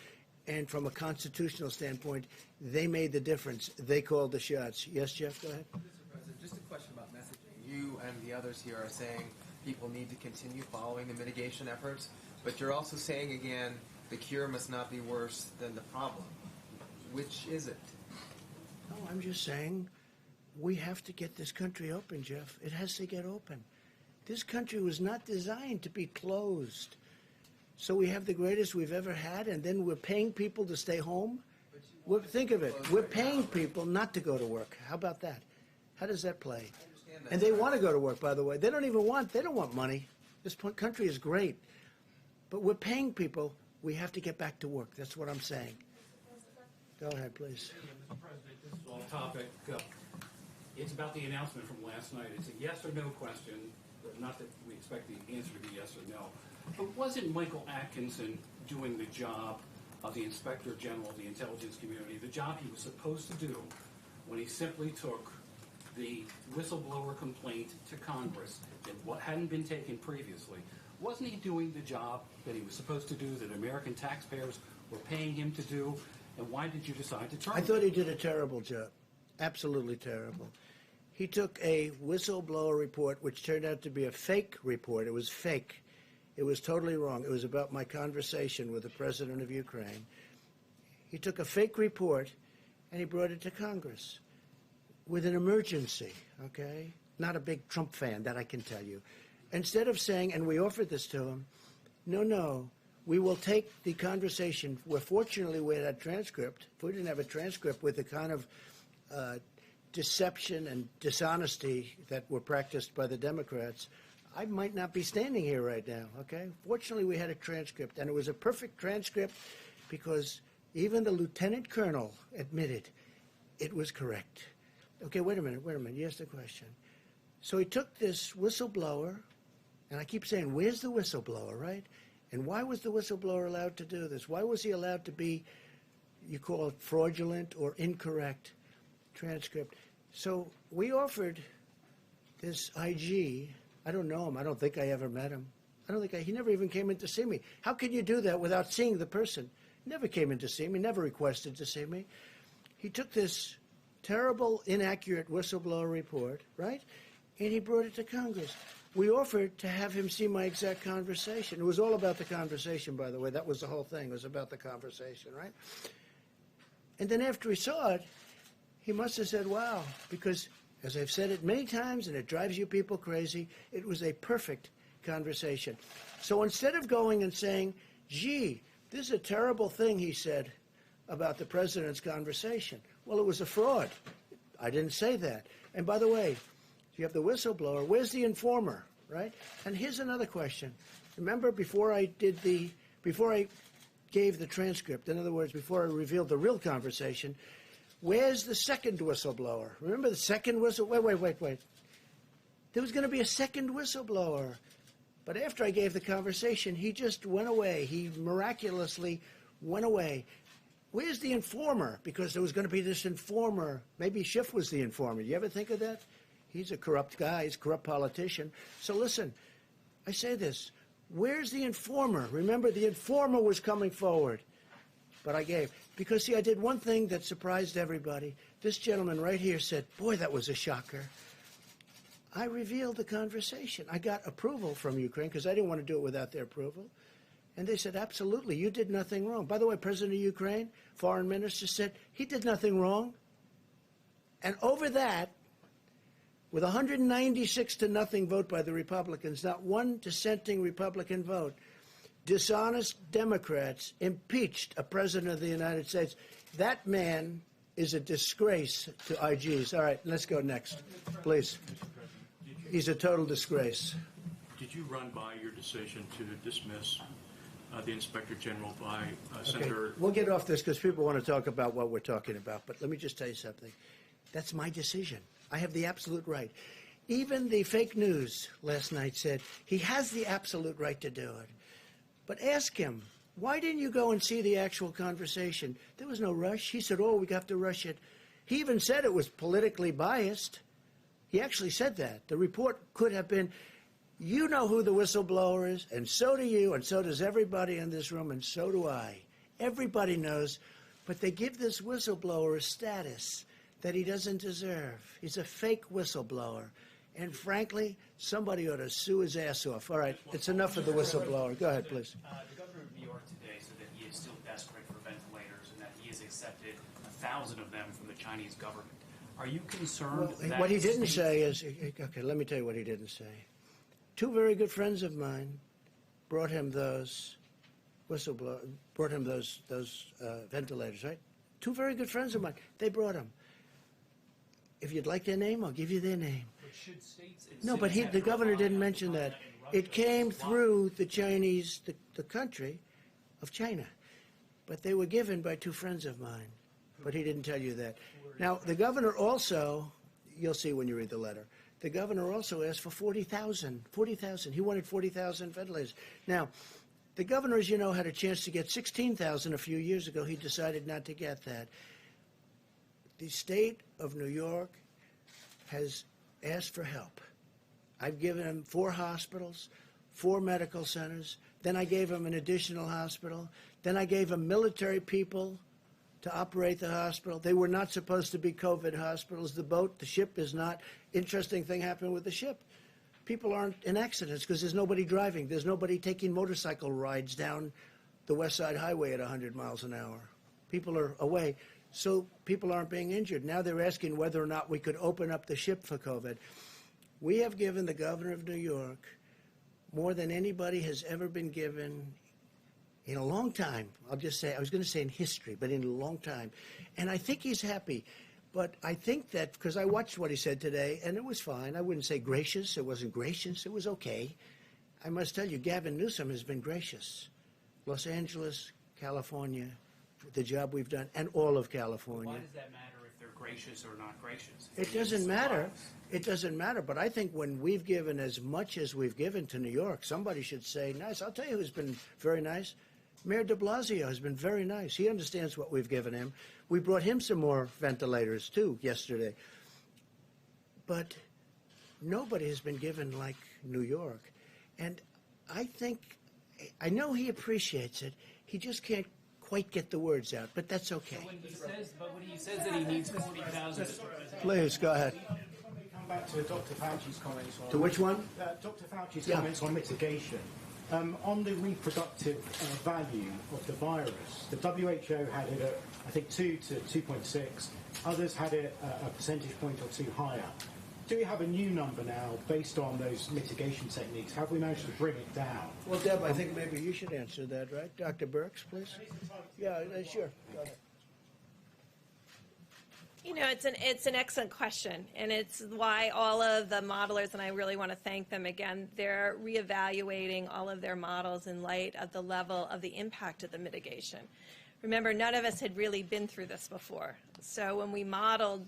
And from a constitutional standpoint, they made the difference. They called the shots. Yes, Jeff, go ahead. Mr. President, just a question about messaging. You and the others here are saying people need to continue following the mitigation efforts, but you're also saying again, the cure must not be worse than the problem. Which is it? No, I'm just saying we have to get this country open, Jeff. It has to get open. This country was not designed to be closed. So we have the greatest we've ever had, and then we're paying people to stay home? Think of it. We're paying people not to go to work. How about that? How does that play? And they want to go to work, by the way. They don't want money. This country is great. But we're paying people. We have to get back to work. That's what I'm saying. Go ahead, please. Mr. President, this is off topic. It's about the announcement from last night. It's a yes or no question. Not that we expect the answer to be yes or no. But wasn't Michael Atkinson doing the job of the Inspector General of the intelligence community, the job he was supposed to do when he simply took the whistleblower complaint to Congress and what hadn't been taken previously? Wasn't he doing the job that he was supposed to do, that American taxpayers were paying him to do? And why did you decide to terminate? I thought he did a terrible job. Absolutely terrible. He took a whistleblower report, which turned out to be a fake report. It was fake. It was totally wrong. It was about my conversation with the president of Ukraine. He took a fake report and he brought it to Congress with an emergency, okay? Not a big Trump fan, that I can tell you. Instead of saying, and we offered this to him, no, we will take the conversation where fortunately we had a transcript. If we didn't have a transcript with the kind of deception and dishonesty that were practiced by the Democrats, I might not be standing here right now, okay? Fortunately, we had a transcript, and it was a perfect transcript because even the lieutenant colonel admitted it was correct. Okay, wait a minute. You asked a question. So he took this whistleblower, and I keep saying, where's the whistleblower, right? And why was the whistleblower allowed to do this? Why was he allowed to be, you call it fraudulent or incorrect transcript? So we offered this IG. I don't know him. I don't think I ever met him. He never even came in to see me. How can you do that without seeing the person? He never came in to see me, never requested to see me. He took this terrible, inaccurate whistleblower report, right? And he brought it to Congress. We offered to have him see my exact conversation. It was all about the conversation, by the way. That was the whole thing. It was about the conversation, right? And then after he saw it, he must have said, wow, because as I've said it many times, and it drives you people crazy, it was a perfect conversation. So instead of going and saying, gee, this is a terrible thing he said about the president's conversation. Well, it was a fraud. I didn't say that. And by the way, you have the whistleblower. Where's the informer, right? And here's another question. Remember, before I gave the transcript, in other words, before I revealed the real conversation, where's the second whistleblower? Remember the second wait. There was going to be a second whistleblower. But after I gave the conversation, he just went away. He miraculously went away. Where's the informer? Because there was going to be this informer. Maybe Schiff was the informer. You ever think of that? He's a corrupt guy. He's a corrupt politician. So listen, I say this. Where's the informer? Remember, the informer was coming forward. But I gave. Because, see, I did one thing that surprised everybody. This gentleman right here said, boy, that was a shocker. I revealed the conversation. I got approval from Ukraine because I didn't want to do it without their approval. And they said, absolutely, you did nothing wrong. By the way, President of Ukraine, foreign minister, said he did nothing wrong. And over that, with 196-0 vote by the Republicans, not one dissenting Republican vote, dishonest Democrats impeached a president of the United States. That man is a disgrace to IGs. All right, let's go next, please. He's a total disgrace. Did you run by your decision to dismiss the Inspector General by Senator? Okay, we'll get off this because people want to talk about what we're talking about. But let me just tell you something. That's my decision. I have the absolute right. Even the fake news last night said he has the absolute right to do it. But ask him, why didn't you go and see the actual conversation? There was no rush. He said, oh, we have to rush it. He even said it was politically biased. He actually said that. The report could have been, you know who the whistleblower is, and so do you, and so does everybody in this room, and so do I. Everybody knows, but they give this whistleblower a status that he doesn't deserve. He's a fake whistleblower. And frankly, somebody ought to sue his ass off. All right, it's enough of the whistleblower. Go ahead, please. The governor of New York today said that he is still desperate for ventilators and that he has accepted 1,000 of them from the Chinese government. Are you concerned that... What he didn't say is, okay, let me tell you what he didn't say. Two very good friends of mine brought him those whistleblower, brought him those ventilators, right? Two very good friends of mine. They brought them. If you'd like their name, I'll give you their name. But should states and No, but cities have the to governor rely didn't on mention China that. and Russia It came to supply? through the Chinese, the country of China. But they were given by two friends of mine. But he didn't tell you that. Now, the governor also, you'll see when you read the letter, the governor also asked for 40,000. 40,000. He wanted 40,000 ventilators. Now, the governor, as you know, had a chance to get 16,000 a few years ago. He decided not to get that. The state of New York has asked for help. I've given him 4 hospitals, 4 medical centers. Then I gave him an additional hospital. Then I gave him military people to operate the hospital. They were not supposed to be COVID hospitals. The ship is not. Interesting thing happened with the ship. People aren't in accidents because there's nobody driving. There's nobody taking motorcycle rides down the West Side Highway at 100 miles an hour. People are away. So people aren't being injured. Now they're asking whether or not we could open up the ship for COVID. We have given the governor of New York more than anybody has ever been given in a long time. I'll just say, I was going to say in history, but in a long time. And I think he's happy. But I think that, because I watched what he said today, and it was fine. I wouldn't say gracious. It wasn't gracious. It was okay. I must tell you, Gavin Newsom has been gracious. Los Angeles, California, the job we've done, and all of California. Why does that matter if they're gracious or not gracious? It doesn't matter. It doesn't matter. But I think when we've given as much as we've given to New York, somebody should say nice. I'll tell you who's been very nice. Mayor de Blasio has been very nice. He understands what we've given him. We brought him some more ventilators, too, yesterday. But nobody has been given like New York. And I know he appreciates it. He just can't quite get the words out, but that's okay. When he says that he needs 40,000. Please, go ahead. Come back to Dr. Fauci's comments on... To which one? Dr. Fauci's comments on mitigation. On the reproductive value of the virus, the WHO had it at, I think, 2 to 2.6. Others had it a percentage point or 2 higher. Do we have a new number now based on those mitigation techniques? Have we managed to bring it down? Well, Deb, I think maybe you should answer that, right? Dr. Birx, please. Yeah, sure. Go ahead. You know, it's an excellent question, and it's why all of the modelers, and I really want to thank them again, they're reevaluating all of their models in light of the level of the impact of the mitigation. Remember, none of us had really been through this before. So when we modeled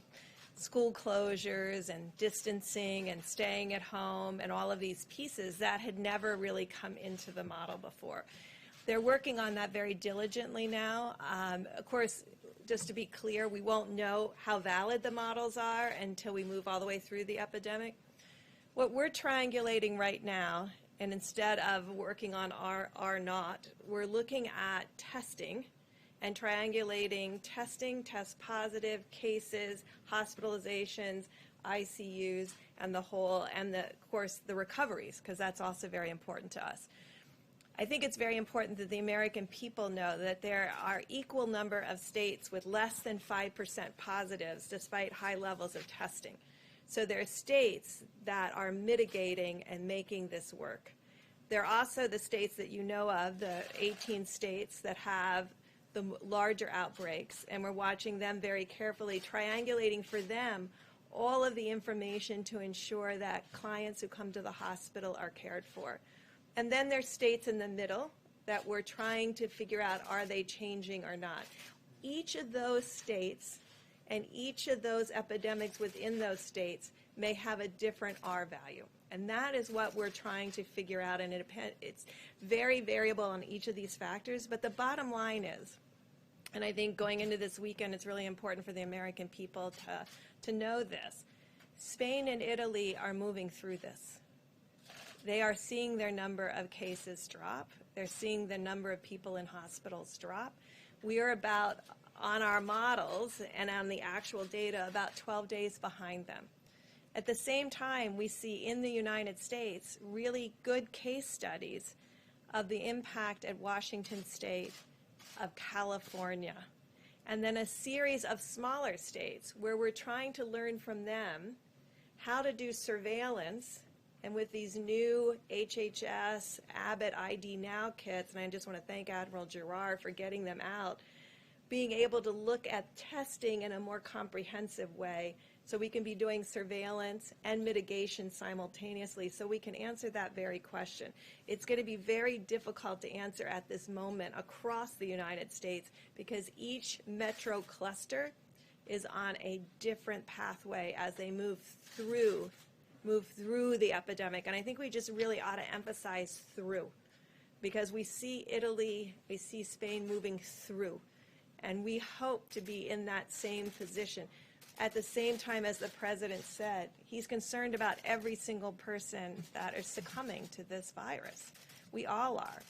school closures and distancing and staying at home and all of these pieces, that had never really come into the model before. They're working on that very diligently now. Of course, just to be clear, we won't know how valid the models are until we move all the way through the epidemic. What we're triangulating right now, and instead of working on R naught, we're looking at testing and triangulating testing, test positive cases, hospitalizations, ICUs, and of course, the recoveries, because that's also very important to us. I think it's very important that the American people know that there are equal number of states with less than 5% positives despite high levels of testing. So there are states that are mitigating and making this work. There are also the states that you know of, the 18 states that have the larger outbreaks, and we're watching them very carefully, triangulating for them all of the information to ensure that clients who come to the hospital are cared for. And then there's states in the middle that we're trying to figure out, are they changing or not? Each of those states and each of those epidemics within those states may have a different R value. And that is what we're trying to figure out, and it's very variable on each of these factors. But the bottom line is, and I think going into this weekend, it's really important for the American people to know this, Spain and Italy are moving through this. They are seeing their number of cases drop. They're seeing the number of people in hospitals drop. We are about, on our models and on the actual data, about 12 days behind them. At the same time, we see in the United States really good case studies of the impact at Washington State, of California, and then a series of smaller states where we're trying to learn from them how to do surveillance And with these new HHS Abbott ID Now kits, and I just want to thank Admiral Giroir for getting them out, being able to look at testing in a more comprehensive way so we can be doing surveillance and mitigation simultaneously so we can answer that very question. It's going to be very difficult to answer at this moment across the United States because each metro cluster is on a different pathway as they move through the epidemic. And I think we just really ought to emphasize through, because we see Italy, we see Spain moving through, and we hope to be in that same position. At the same time, as the president said, he's concerned about every single person that is succumbing to this virus. We all are.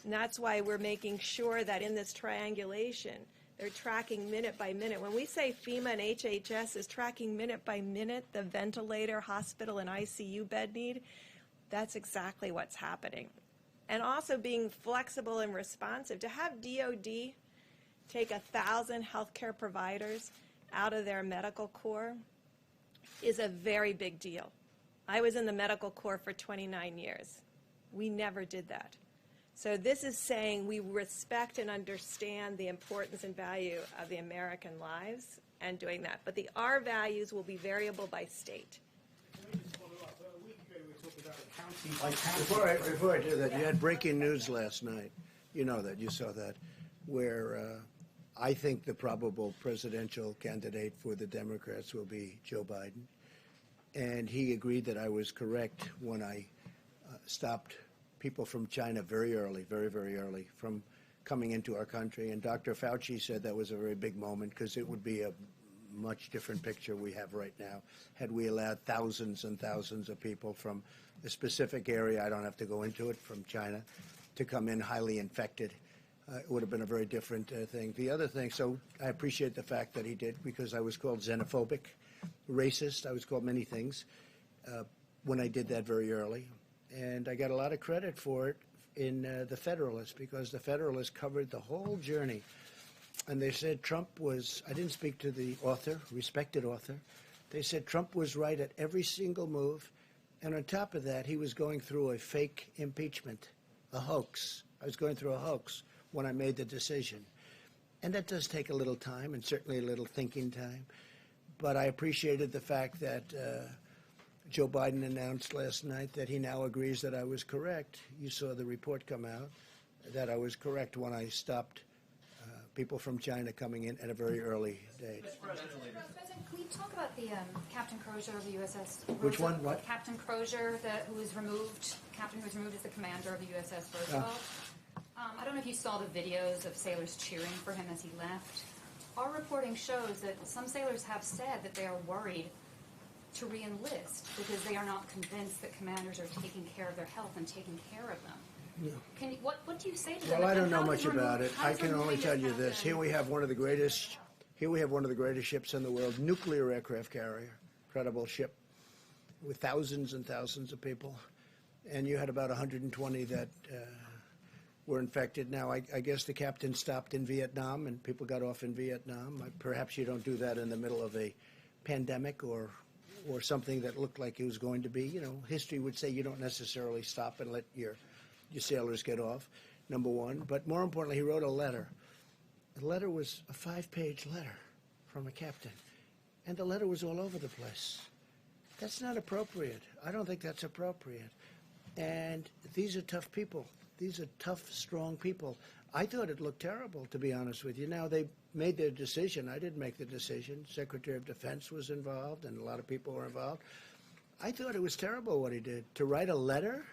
And that's why we're making sure that in this triangulation, they're tracking minute by minute. When we say FEMA and HHS is tracking minute by minute the ventilator, hospital, and ICU bed need, that's exactly what's happening. And also being flexible and responsive. To have DOD take 1,000 healthcare providers out of their medical corps is a very big deal. I was in the medical corps for 29 years. We never did that. So this is saying we respect and understand the importance and value of the American lives and doing that. But the R values will be variable by state. Can I just follow up? A week ago we were talking about a county by county. Before I do that, you had breaking news last night. You know that, you saw that, where I think the probable presidential candidate for the Democrats will be Joe Biden. And he agreed that I was correct when I stopped people from China very early, very, very early, from coming into our country. And Dr. Fauci said that was a very big moment because it would be a much different picture we have right now had we allowed thousands and thousands of people from a specific area, I don't have to go into it, from China, to come in highly infected. It would have been a very different thing. The other thing, so I appreciate the fact that he did, because I was called xenophobic, racist, I was called many things when I did that very early. And I got a lot of credit for it in the Federalist, because the Federalist covered the whole journey. And they said Trump was, I didn't speak to the author, respected author. They said Trump was right at every single move. And on top of that, he was going through a fake impeachment, a hoax. I was going through a hoax when I made the decision. And that does take a little time, and certainly a little thinking time. But I appreciated the fact that Joe Biden announced last night that he now agrees that I was correct. You saw the report come out that I was correct when I stopped people from China coming in at a very early date. President, can we talk about the Captain Crozier of the USS? Which one? What? Captain Crozier, who was removed. Captain who was removed as the commander of the USS Roosevelt. I don't know if you saw the videos of sailors cheering for him as he left. Our reporting shows that some sailors have said that they are worried to re-enlist because they are not convinced that commanders are taking care of their health and taking care of them. Yeah. What do you say to them? Well, I don't know much about it. I can only tell you this. Here we have one of the greatest ships in the world, nuclear aircraft carrier, incredible ship with thousands and thousands of people. And you had about 120 that were infected. Now, I guess the captain stopped in Vietnam and people got off in Vietnam. Perhaps you don't do that in the middle of a pandemic or something that looked like it was going to be. You know, history would say you don't necessarily stop and let your sailors get off, number one. But more importantly, he wrote a letter. The letter was a 5-page letter from a captain. And the letter was all over the place. That's not appropriate. I don't think that's appropriate. And these are tough people. These are tough, strong people. I thought it looked terrible, to be honest with you. Now, they made their decision. I didn't make the decision. Secretary of Defense was involved, and a lot of people were involved. I thought it was terrible what he did. To write a letter?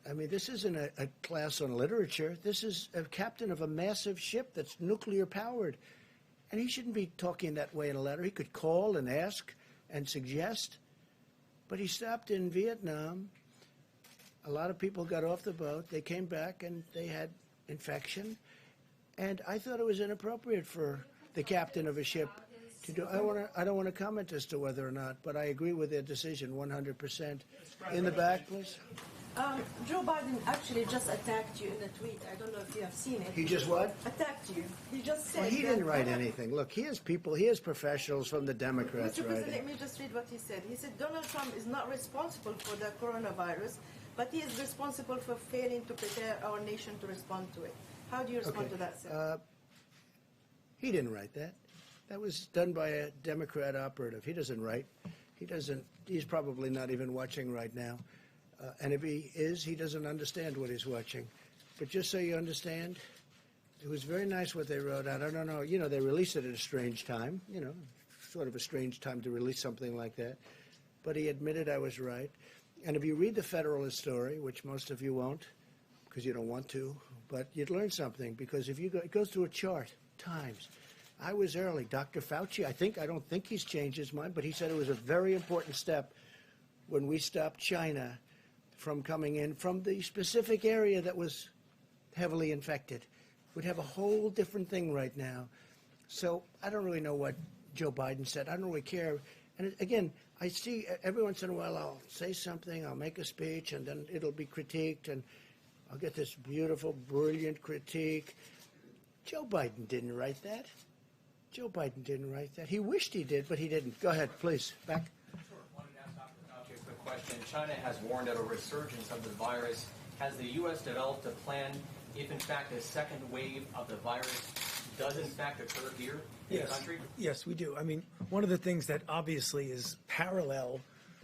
I mean, this isn't a class on literature. This is a captain of a massive ship that's nuclear-powered. And he shouldn't be talking that way in a letter. He could call and ask and suggest. But he stopped in Vietnam. A lot of people got off the boat. They came back, and they had infection. And I thought it was inappropriate for the captain of a ship to do. I don't want to comment as to whether or not, but I agree with their decision 100%. In the back, please. Joe Biden actually just attacked you in a tweet. I don't know if you have seen it. He just what? Attacked you. He just said. Well, he didn't write Donald- anything. Look, he has people, he has professionals from the Democrats Mr. President, writing. let me just read what he said. He said Donald Trump is not responsible for the coronavirus, but he is responsible for failing to prepare our nation to respond to it. How do you respond to that, sir? He didn't write that. That was done by a Democrat operative. He doesn't write. He doesn't, he's probably not even watching right now. And if he is, he doesn't understand what he's watching. But just so you understand, it was very nice what they wrote out. I don't know, you know, they released it at a strange time, you know, sort of a strange time to release something like that. But he admitted I was right. And if you read the Federalist story, which most of you won't, because you don't want to, but you'd learn something, because if you go, it goes through a chart, times. I was early. Dr. Fauci, I don't think he's changed his mind, but he said it was a very important step when we stopped China from coming in from the specific area that was heavily infected. We'd have a whole different thing right now. So I don't really know what Joe Biden said. I don't really care. And again, I see every once in a while I'll say something, I'll make a speech, and then it'll be critiqued, and I'll get this beautiful, brilliant critique. Joe Biden didn't write that. Joe Biden didn't write that. He wished he did, but he didn't. Go ahead, please. Back. Wanted to ask Dr. Fauci a quick question. China has warned of a resurgence of the virus. Has the U.S. developed a plan if, in fact, a second wave of the virus does, in fact, occur here in the country? Yes, we do. I mean, one of the things that obviously is parallel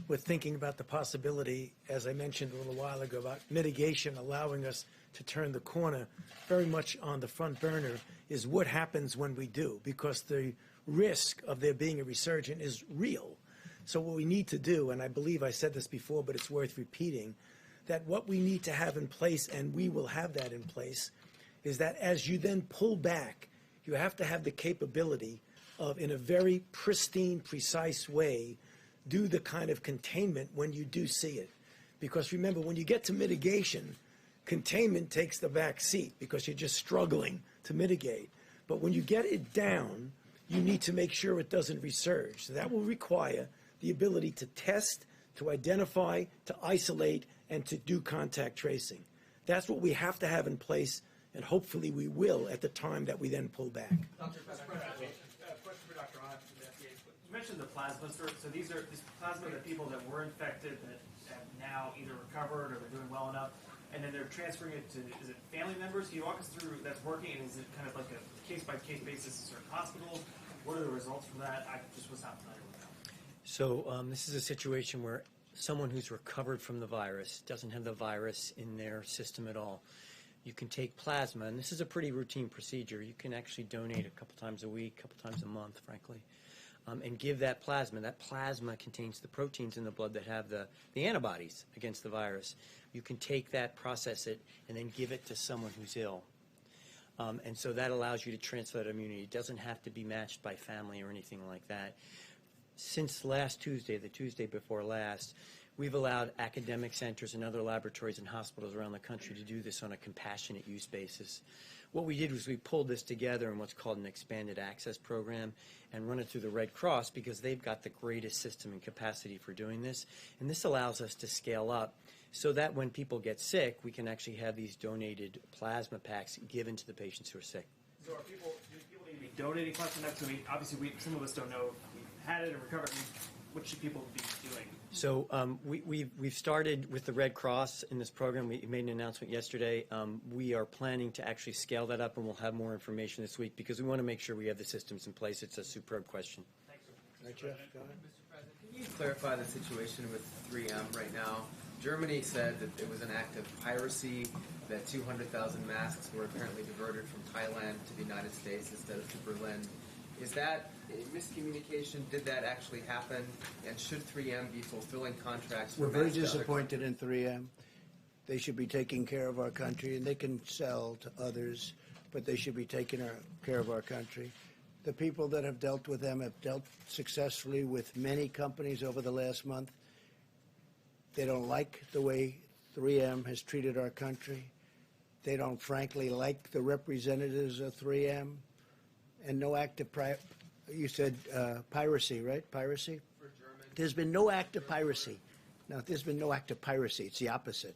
with thinking about the possibility, as I mentioned a little while ago, about mitigation allowing us to turn the corner very much on the front burner, is what happens when we do, because the risk of there being a resurgence is real. So what we need to do, and I believe I said this before, but it's worth repeating, that what we need to have in place, and we will have that in place, is that as you then pull back, you have to have the capability of, in a very pristine, precise way, do the kind of containment when you do see it. Because remember, when you get to mitigation, containment takes the back seat because you're just struggling to mitigate. But when you get it down, you need to make sure it doesn't resurge. So that will require the ability to test, to identify, to isolate, and to do contact tracing. That's what we have to have in place, and hopefully we will at the time that we then pull back. Dr. Question for Dr. Ahn from the FDA. You mentioned the plasma. So these are this plasma that people that were infected that have now either recovered or they're doing well enough, and then they're transferring it to, is it family members? Can you walk us through that's working, and is it kind of like a case-by-case basis in certain hospitals? What are the results from that? I just was not familiar with that. So this is a situation where someone who's recovered from the virus doesn't have the virus in their system at all. You can take plasma, and this is a pretty routine procedure. You can actually donate a couple times a week, a couple times a month, frankly, and give that plasma. That plasma contains the proteins in the blood that have the antibodies against the virus. You can take that, process it, and then give it to someone who's ill. And so that allows you to transfer that immunity. It doesn't have to be matched by family or anything like that. Since last Tuesday, the Tuesday before last, we've allowed academic centers and other laboratories and hospitals around the country to do this on a compassionate use basis. What we did was we pulled this together in what's called an expanded access program and run it through the Red Cross because they've got the greatest system and capacity for doing this. And this allows us to scale up so that when people get sick, we can actually have these donated plasma packs given to the patients who are sick. So do people need to be donating plasma? So obviously some of us don't know if we've had it or recovered. What should people be doing? So we've started with the Red Cross in this program. We made an announcement yesterday. We are planning to actually scale that up, and we'll have more information this week because we want to make sure we have the systems in place. It's a superb question. Thanks. Right, Jeff, go ahead. Mr. President, can you clarify the situation with 3M right now? Germany said that it was an act of piracy, that 200,000 masks were apparently diverted from Thailand to the United States instead of to Berlin. Is that a miscommunication? Did that actually happen? And should 3M be fulfilling contracts? We're very disappointed in 3M. They should be taking care of our country, and they can sell to others, but they should be taking care of our country. The people that have dealt with them have dealt successfully with many companies over the last month. They don't like the way 3M has treated our country. They don't, frankly, like the representatives of 3M. And no act of you said piracy, right? Piracy? For German. There's been no act of piracy. Now, there's been no act of piracy. It's the opposite.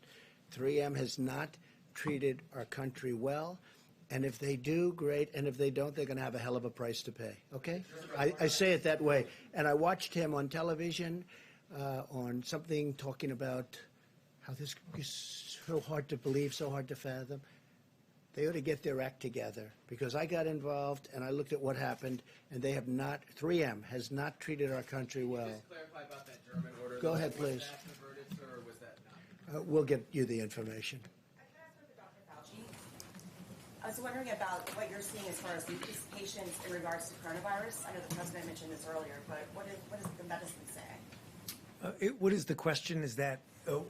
3M has not treated our country well. And if they do, great. And if they don't, they're going to have a hell of a price to pay. Okay? I say it that way. And I watched him on television on something talking about how this is so hard to believe, so hard to fathom. They ought to get their act together, because I got involved and I looked at what happened, and they have not, 3M has not treated our country well. Just clarify about that German order. Go ahead, please. Was that converted, or was that not? We'll get you the information. I was wondering about what you're seeing as far as lupus patients in regards to coronavirus. I know the president mentioned this earlier, but what does the medicine say? What is the question? Is that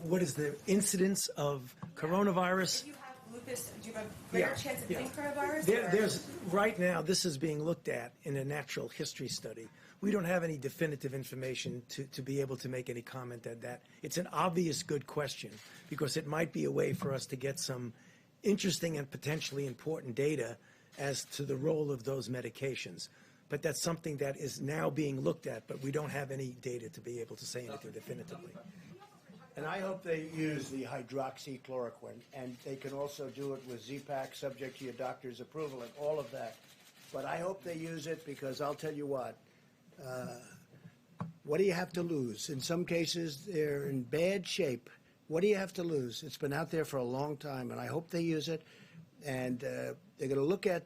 what is the incidence of coronavirus? If you have lupus, do you have a greater chance of getting coronavirus? There's right now. This is being looked at in a natural history study. We don't have any definitive information to be able to make any comment at that. It's an obvious good question, because it might be a way for us to get some interesting and potentially important data as to the role of those medications. But that's something that is now being looked at, but we don't have any data to be able to say anything definitively. And I hope they use the hydroxychloroquine, and they can also do it with Z-Pak, subject to your doctor's approval and all of that. But I hope they use it, because I'll tell you what do you have to lose? In some cases, they're in bad shape. What do you have to lose? It's been out there for a long time, and I hope they use it. And they're going to look at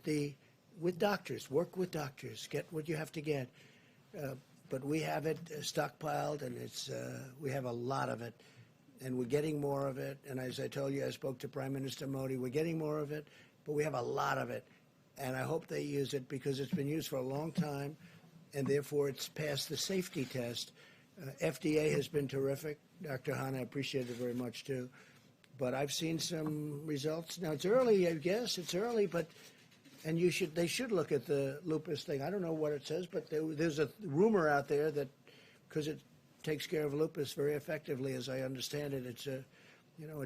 with doctors, work with doctors, get what you have to get. But we have it stockpiled, and we have a lot of it, and we're getting more of it. And as I told you, I spoke to Prime Minister Modi. We're getting more of it, but we have a lot of it. And I hope they use it, because it's been used for a long time, and therefore it's passed the safety test. FDA has been terrific. Dr. Hahn, I appreciate it very much, too. But I've seen some results. Now, it's early, I guess. It's early, but they should look at the lupus thing. I don't know what it says, but there's a rumor out there that because it takes care of lupus very effectively, as I understand it, it's a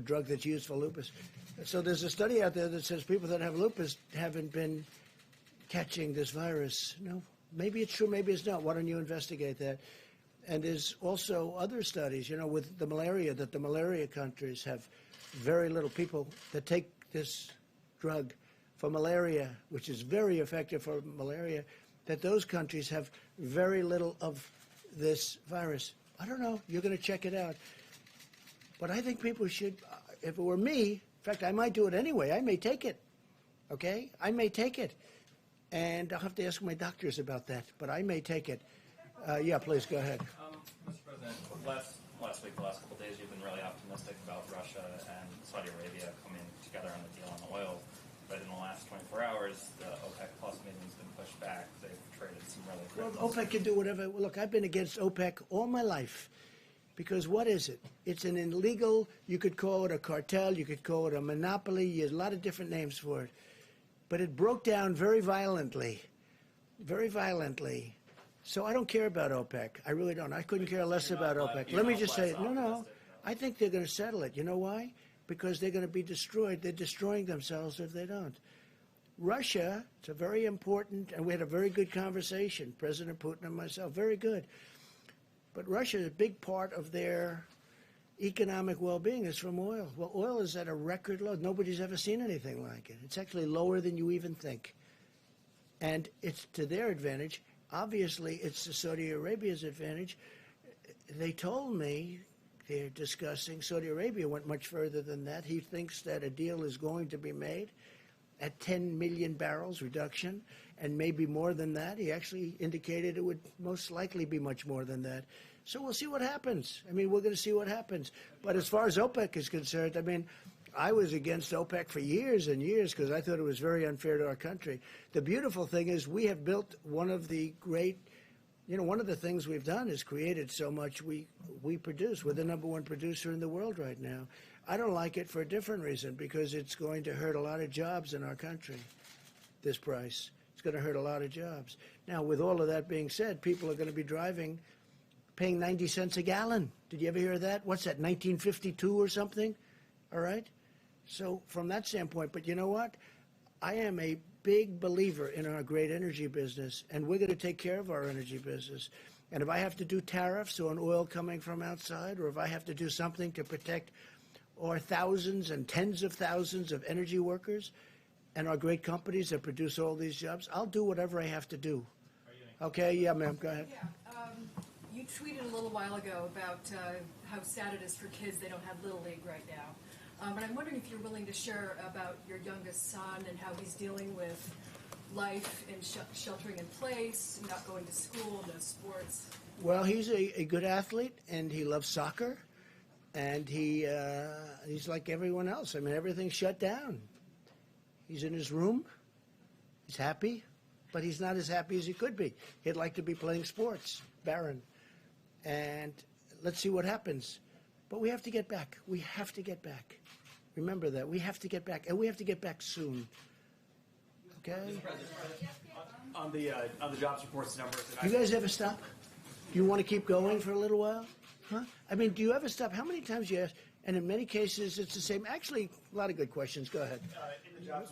drug that's used for lupus. So there's a study out there that says people that have lupus haven't been catching this virus. No, maybe it's true, maybe it's not. Why don't you investigate that? And there's also other studies, with the malaria, that the malaria countries have very little people that take this drug for malaria, which is very effective for malaria, that those countries have very little of this virus. I don't know. You're going to check it out. But I think people should, if it were me, in fact, I might do it anyway. I may take it. Okay? I may take it. And I'll have to ask my doctors about that, but I may take it. Yeah, please, go ahead. Mr. President, last week, the last couple of days, you've been really optimistic about Russia and Saudi Arabia coming together on a deal on oil. But in the last 24 hours, the OPEC Plus meeting's been pushed back. They've traded some really quick. Well, OPEC can do whatever. Look, I've been against OPEC all my life. Because what is it? It's an illegal, you could call it a cartel, you could call it a monopoly, there's a lot of different names for it. But it broke down very violently. Very violently. So I don't care about OPEC. I really don't. I couldn't care less about OPEC. Let me just say, no. I think they're going to settle it. You know why? Because they're going to be destroyed. They're destroying themselves if they don't. Russia, it's a very important, and we had a very good conversation, President Putin and myself, very good. But Russia is a big part of their economic well-being is from oil. Well, oil is at a record low. Nobody's ever seen anything like it. It's actually lower than you even think. And it's to their advantage. Obviously, it's to Saudi Arabia's advantage. They told me they're discussing, Saudi Arabia went much further than that. He thinks that a deal is going to be made at 10 million barrels reduction, and maybe more than that. He actually indicated it would most likely be much more than that. So we'll see what happens. I mean, we're going to see what happens. But as far as OPEC is concerned, I mean, I was against OPEC for years and years because I thought it was very unfair to our country. The beautiful thing is we have built one of the great, one of the things we've done is created so much we produce. We're the #1 producer in the world right now. I don't like it for a different reason, because it's going to hurt a lot of jobs in our country, this price. It's going to hurt a lot of jobs. Now, with all of that being said, people are going to be paying 90 cents a gallon. Did you ever hear that? What's that, 1952 or something? All right? So from that standpoint, but you know what? I am a big believer in our great energy business, and we're going to take care of our energy business. And if I have to do tariffs on oil coming from outside, or if I have to do something to protect or thousands and tens of thousands of energy workers and our great companies that produce all these jobs, I'll do whatever I have to do. Okay, yeah, ma'am, go ahead. Yeah, you tweeted a little while ago about how sad it is for kids they don't have Little League right now. But I'm wondering if you're willing to share about your youngest son and how he's dealing with life and sheltering in place, not going to school, no sports. Well, he's a good athlete, and he loves soccer, and he's like everyone else. I mean, everything's shut down. He's in his room. He's happy, but he's not as happy as he could be. He'd like to be playing sports, barren. And let's see what happens. But we have to get back. We have to get back. Remember that. We have to get back, and we have to get back soon. Okay? On the jobs reports numbers. You guys ever stop? You want to keep going for a little while? Huh? I mean, do you ever stop? How many times you ask? And in many cases, it's the same. Actually, a lot of good questions. Go ahead.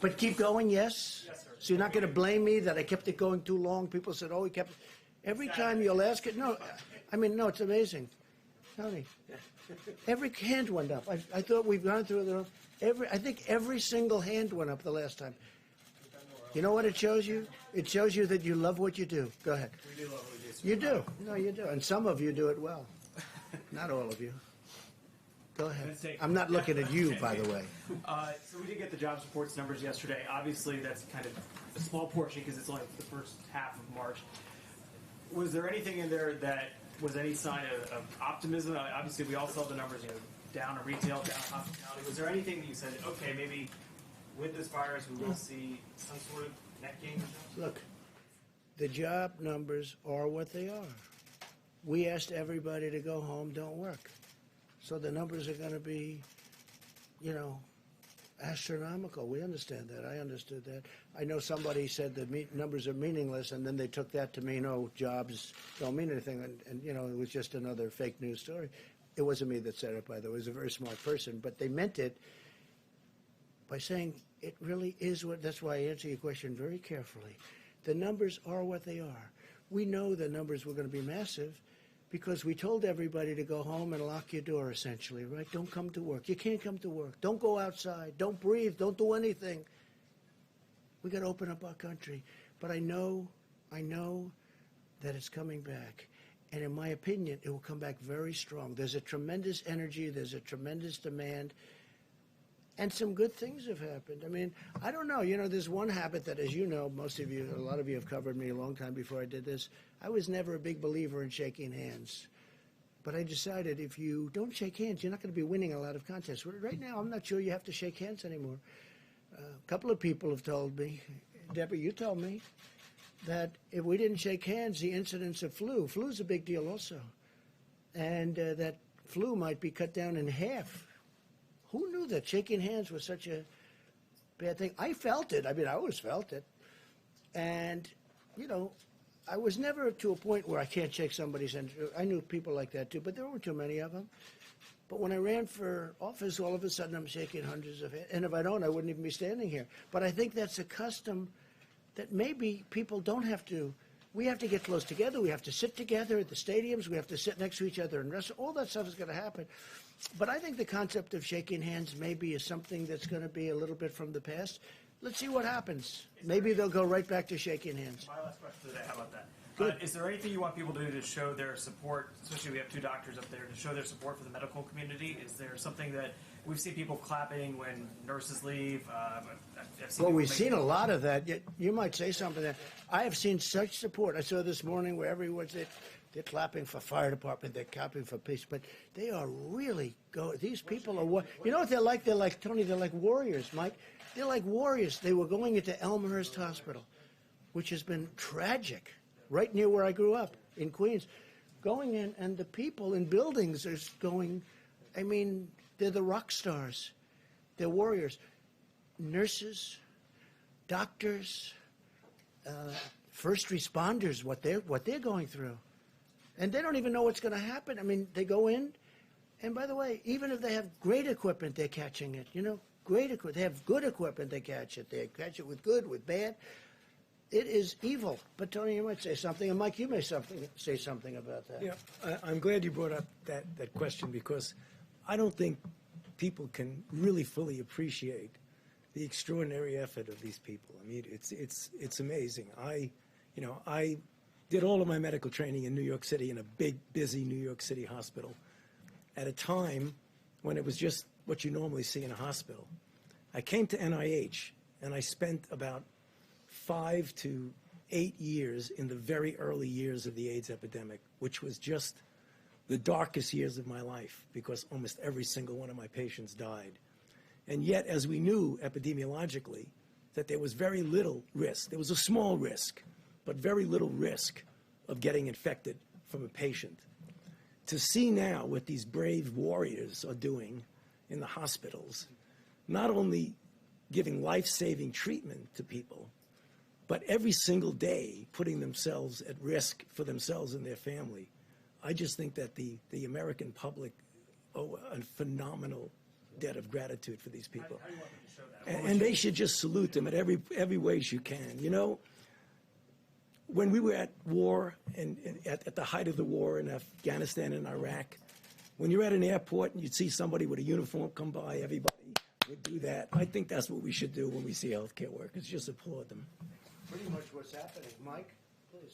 But keep going, yes? Yes, sir. So you're not going to blame me that I kept it going too long? People said, oh, he kept it. Every time you'll ask it. No, I mean, no, it's amazing. Tony, every hand went up. I thought we've gone through I think every single hand went up the last time. You know what it shows you? It shows you that you love what you do. Go ahead. We do love what we do. You do. No, you do. And some of you do it well. Not all of you. Go ahead. I'm not looking at you, by the way. So we did get the jobs reports numbers yesterday. Obviously, that's kind of a small portion because it's only the first half of March. Was there anything in there that was any sign of optimism? Obviously, we all saw the numbers, down in retail, down in hospitality. Was there anything that you said, okay, maybe with this virus we will see some sort of net gain? Look, the job numbers are what they are. We asked everybody to go home, don't work. So the numbers are going to be, astronomical. We understand that. I understood that. I know somebody said the numbers are meaningless, and then they took that to mean, jobs don't mean anything. And it was just another fake news story. It wasn't me that said it, by the way. It was a very smart person. But they meant it by saying it really is what, that's why I answer your question very carefully. The numbers are what they are. We know the numbers were going to be massive because we told everybody to go home and lock your door, essentially, right? Don't come to work. You can't come to work. Don't go outside. Don't breathe. Don't do anything. We got to open up our country. But I know that it's coming back. And in my opinion, it will come back very strong. There's a tremendous energy. There's a tremendous demand. And some good things have happened. I mean, I don't know. There's one habit that, as you know, most of you, a lot of you have covered me a long time before I did this. I was never a big believer in shaking hands. But I decided if you don't shake hands, you're not going to be winning a lot of contests. Right now, I'm not sure you have to shake hands anymore. A couple of people have told me, Deborah, you told me, that if we didn't shake hands, the incidence of flu's a big deal also. And that flu might be cut down in half. Who knew that shaking hands was such a bad thing? I felt it. I mean, I always felt it. And, I was never to a point where I can't shake somebody's hand. I knew people like that too, but there weren't too many of them. But when I ran for office, all of a sudden I'm shaking hundreds of hands. And if I don't, I wouldn't even be standing here. But I think that's a custom that maybe people don't have to. We have to get close together. We have to sit together at the stadiums. We have to sit next to each other and wrestle. All that stuff is going to happen. But I think the concept of shaking hands maybe is something that's going to be a little bit from the past. Let's see what happens. Maybe they'll go right back to shaking hands. My last question today, how about that? Good. Is there anything you want people to do to show their support, especially we have two doctors up there, to show their support for the medical community? Is there something that we've seen people clapping when nurses leave? We've seen a lot of that. You might say something there. I have seen such support. I saw this morning where everyone's they're clapping for fire department, they're clapping for police, but they are really these people are what? You know what they're like? They're like, Tony, they're like warriors, Mike. They're like warriors. They were going into Elmhurst Hospital, which has been tragic, right near where I grew up in Queens. Going in, and the people in buildings are going, I mean, they're the rock stars. They're warriors. Nurses, doctors, first responders, what they're going through. And they don't even know what's going to happen. I mean, they go in, and by the way, even if they have great equipment, they're catching it, great equipment. They have good equipment, they catch it. They catch it with good, with bad. It is evil. But Tony, you might say something, and Mike, you may say something about that. Yeah, I'm glad you brought up that question because I don't think people can really fully appreciate the extraordinary effort of these people. I mean, it's amazing. I did all of my medical training in New York City in a big, busy New York City hospital at a time when it was just what you normally see in a hospital. I came to NIH, and I spent about 5 to 8 years in the very early years of the AIDS epidemic, which was just the darkest years of my life because almost every single one of my patients died. And yet, as we knew epidemiologically, that there was very little risk. There was a small risk, but very little risk of getting infected from a patient. To see now what these brave warriors are doing in the hospitals, not only giving life-saving treatment to people, but every single day putting themselves at risk for themselves and their family. I just think that the American public owe a phenomenal debt of gratitude for these people. How do you want them to show that? And they should just salute them at every ways you can. You know, when we were at war and at the height of the war in Afghanistan and Iraq, when you're at an airport and you'd see somebody with a uniform come by, everybody would do that. I think that's what we should do when we see healthcare workers, just applaud them. Pretty much what's happening. Mike, please.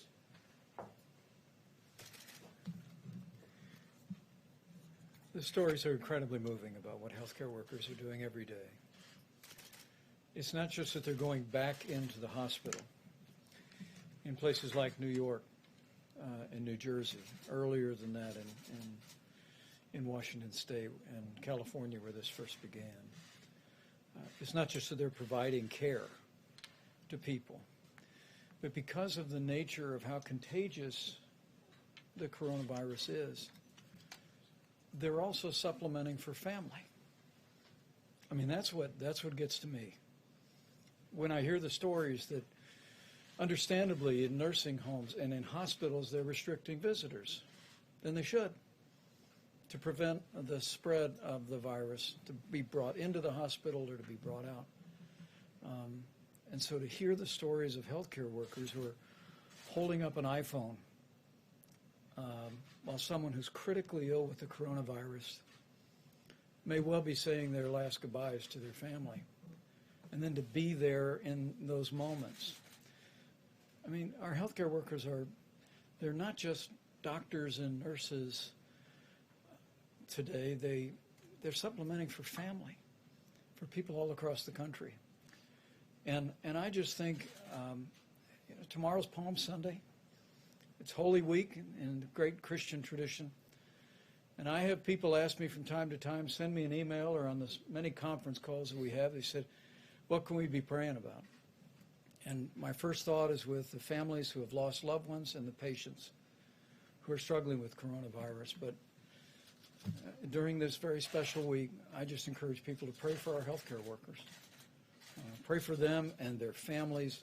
The stories are incredibly moving about what healthcare workers are doing every day. It's not just that they're going back into the hospital. In places like New York and New Jersey, earlier than that in Washington State and California where this first began. It's not just that they're providing care to people, but because of the nature of how contagious the coronavirus is, they're also supplementing for family. I mean, that's what gets to me. When I hear the stories that, understandably, in nursing homes and in hospitals, they're restricting visitors, then they should, to prevent the spread of the virus to be brought into the hospital or to be brought out. And so to hear the stories of healthcare workers who are holding up an iPhone while someone who's critically ill with the coronavirus may well be saying their last goodbyes to their family, and then to be there in those moments. I mean, our healthcare workers they're not just doctors and nurses today. They're supplementing for family, for people all across the country. And I just think tomorrow's Palm Sunday. It's Holy Week in the great Christian tradition. And I have people ask me from time to time, send me an email or on the many conference calls that we have, they said, what can we be praying about? And my first thought is with the families who have lost loved ones and the patients who are struggling with coronavirus. But during this very special week, I just encourage people to pray for our healthcare workers. Pray for them and their families.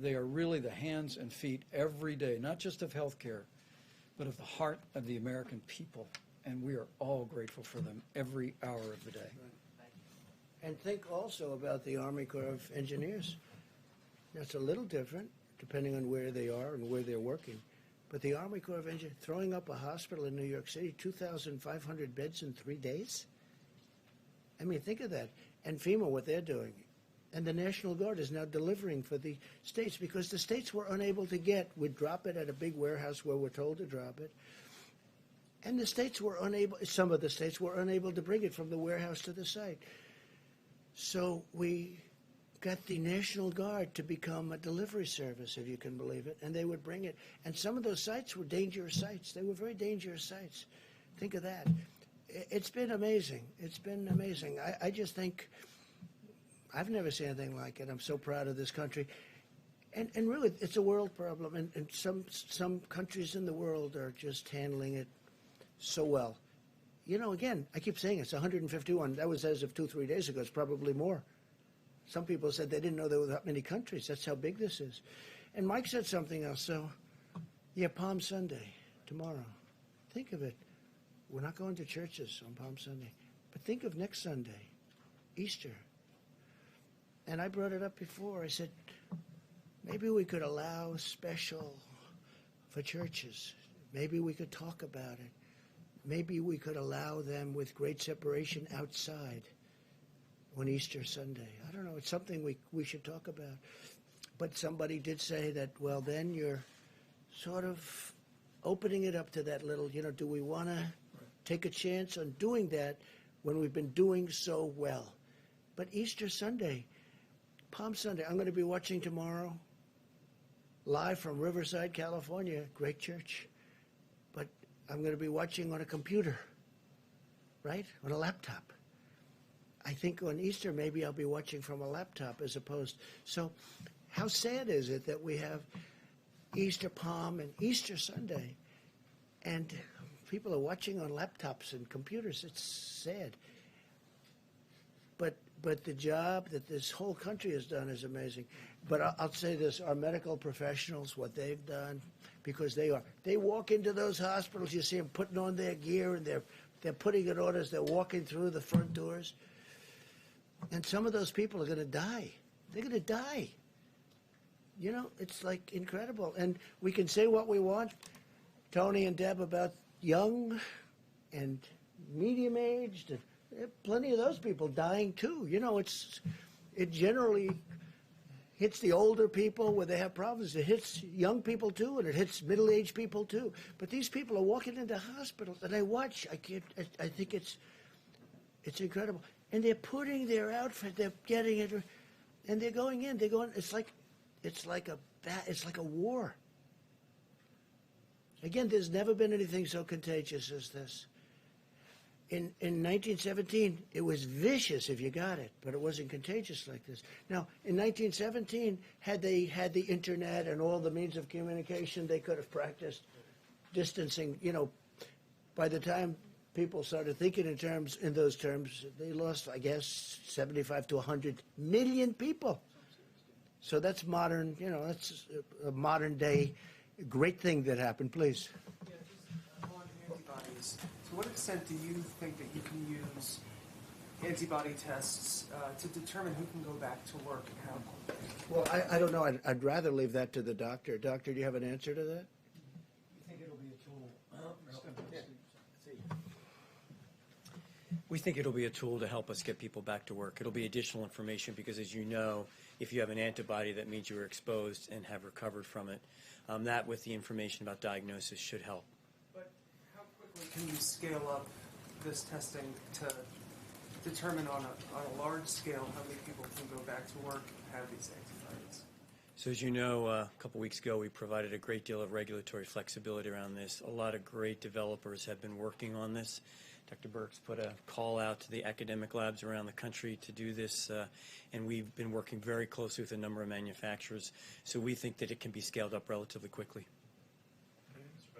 They are really the hands and feet every day, not just of healthcare, but of the heart of the American people. And we are all grateful for them every hour of the day. And think also about the Army Corps of Engineers. That's a little different, depending on where they are and where they're working. But the Army Corps of Engineers, throwing up a hospital in New York City, 2,500 beds in 3 days? I mean, think of that. And FEMA, what they're doing. And the National Guard is now delivering for the states because the states were unable to we'd drop it at a big warehouse where we're told to drop it. And the states were unable, some of the states were unable to bring it from the warehouse to the site. So we got the National Guard to become a delivery service, if you can believe it, and they would bring it. And some of those sites were dangerous sites. They were very dangerous sites. Think of that. It's been amazing. It's been amazing. I just think I've never seen anything like it. I'm so proud of this country. And really, it's a world problem, and some countries in the world are just handling it so well. You know, again, I keep saying it's 151. That was as of 2-3 days ago. It's probably more. Some people said they didn't know there were that many countries. That's how big this is. And Mike said something else. So, yeah, Palm Sunday, tomorrow. Think of it. We're not going to churches on Palm Sunday. But think of next Sunday, Easter. And I brought it up before. I said, maybe we could allow special for churches. Maybe we could talk about it. maybe we could allow them with great separation outside on Easter Sunday. I don't know. It's something we should talk about. But somebody did say that, well, then you're sort of opening it up to that little, do we want to take a chance on doing that when we've been doing so well? But Easter Sunday, Palm Sunday, I'm going to be watching tomorrow live from Riverside, California, great church. But I'm going to be watching on a computer, right? On a laptop. I think on Easter, maybe I'll be watching from a laptop as opposed. So how sad is it that we have Easter Palm and Easter Sunday and people are watching on laptops and computers? It's sad. But the job that this whole country has done is amazing. But I'll say this, our medical professionals, what they've done, because they walk into those hospitals, you see them putting on their gear and they're putting it on as they're walking through the front doors. And some of those people are going to die. They're going to die. It's like incredible. And we can say what we want, Tony and Deb, about young and medium-aged. There are plenty of those people dying too. It generally hits the older people where they have problems. It hits young people too, and it hits middle-aged people too. But these people are walking into hospitals, and I watch. I think it's incredible. And they're putting their outfit. They're getting it, and they're going in. They're going. It's like a war. Again, there's never been anything so contagious as this. In 1917, it was vicious if you got it, but it wasn't contagious like this. Now, in 1917, had they had the internet and all the means of communication, they could have practiced distancing. By the time people started thinking in those terms, they lost, I guess, 75 to 100 million people. So that's modern, that's a modern day great thing that happened. Please. Yeah, just on antibodies. To what extent do you think that you can use antibody tests to determine who can go back to work and how? Well, I don't know. I'd rather leave that to the doctor. Doctor, do you have an answer to that? You think it'll be a tool? We think it'll be a tool to help us get people back to work. It'll be additional information because, as you know, if you have an antibody, that means you were exposed and have recovered from it. That, with the information about diagnosis, should help. But how quickly can you scale up this testing to determine on a large scale how many people can go back to work and have these antibodies? So as you know, a couple weeks ago, we provided a great deal of regulatory flexibility around this. A lot of great developers have been working on this. Dr. Burks put a call out to the academic labs around the country to do this, and we've been working very closely with a number of manufacturers. So we think that it can be scaled up relatively quickly. Mr.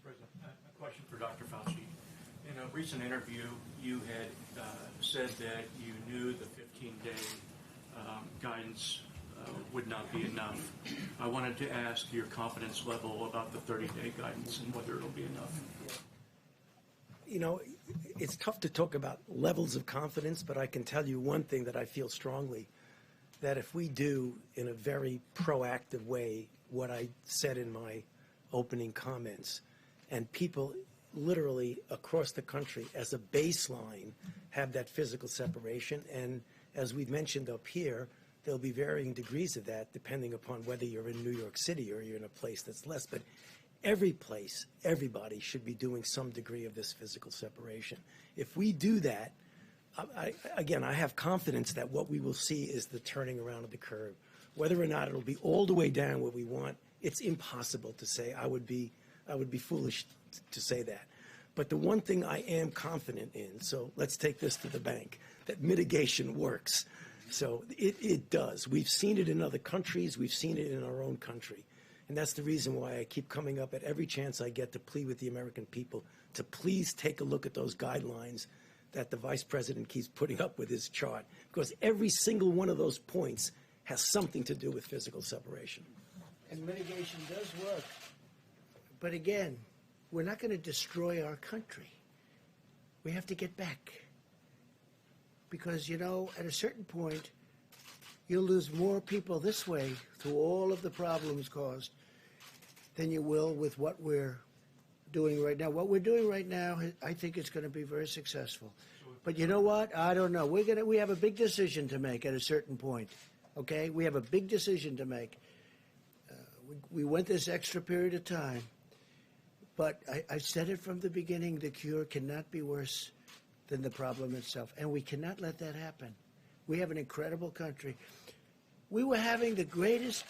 President, a question for Dr. Fauci. In a recent interview, you had said that you knew the 15-day guidance would not be enough. I wanted to ask your confidence level about the 30-day guidance and whether it'll be enough. It's tough to talk about levels of confidence, but I can tell you one thing that I feel strongly, that if we do in a very proactive way what I said in my opening comments, and people literally across the country as a baseline have that physical separation, and as we've mentioned up here, there'll be varying degrees of that depending upon whether you're in New York City or you're in a place that's less. But every place, everybody should be doing some degree of this physical separation. If we do that, I have confidence that what we will see is the turning around of the curve. Whether or not it'll be all the way down where we want, it's impossible to say. I would be foolish to say that. But the one thing I am confident in, so let's take this to the bank, that mitigation works. So it does. We've seen it in other countries. We've seen it in our own country. And that's the reason why I keep coming up at every chance I get to plead with the American people to please take a look at those guidelines that the Vice President keeps putting up with his chart. Because every single one of those points has something to do with physical separation. And mitigation does work. But again, we're not going to destroy our country. We have to get back. Because, at a certain point, you'll lose more people this way through all of the problems caused than you will with what we're doing right now. What we're doing right now, I think it's going to be very successful. But you know what? I don't know. We have a big decision to make at a certain point. Okay, we have a big decision to make. We went this extra period of time, but I said it from the beginning: the cure cannot be worse than the problem itself, and we cannot let that happen. We have an incredible country. We were having the greatest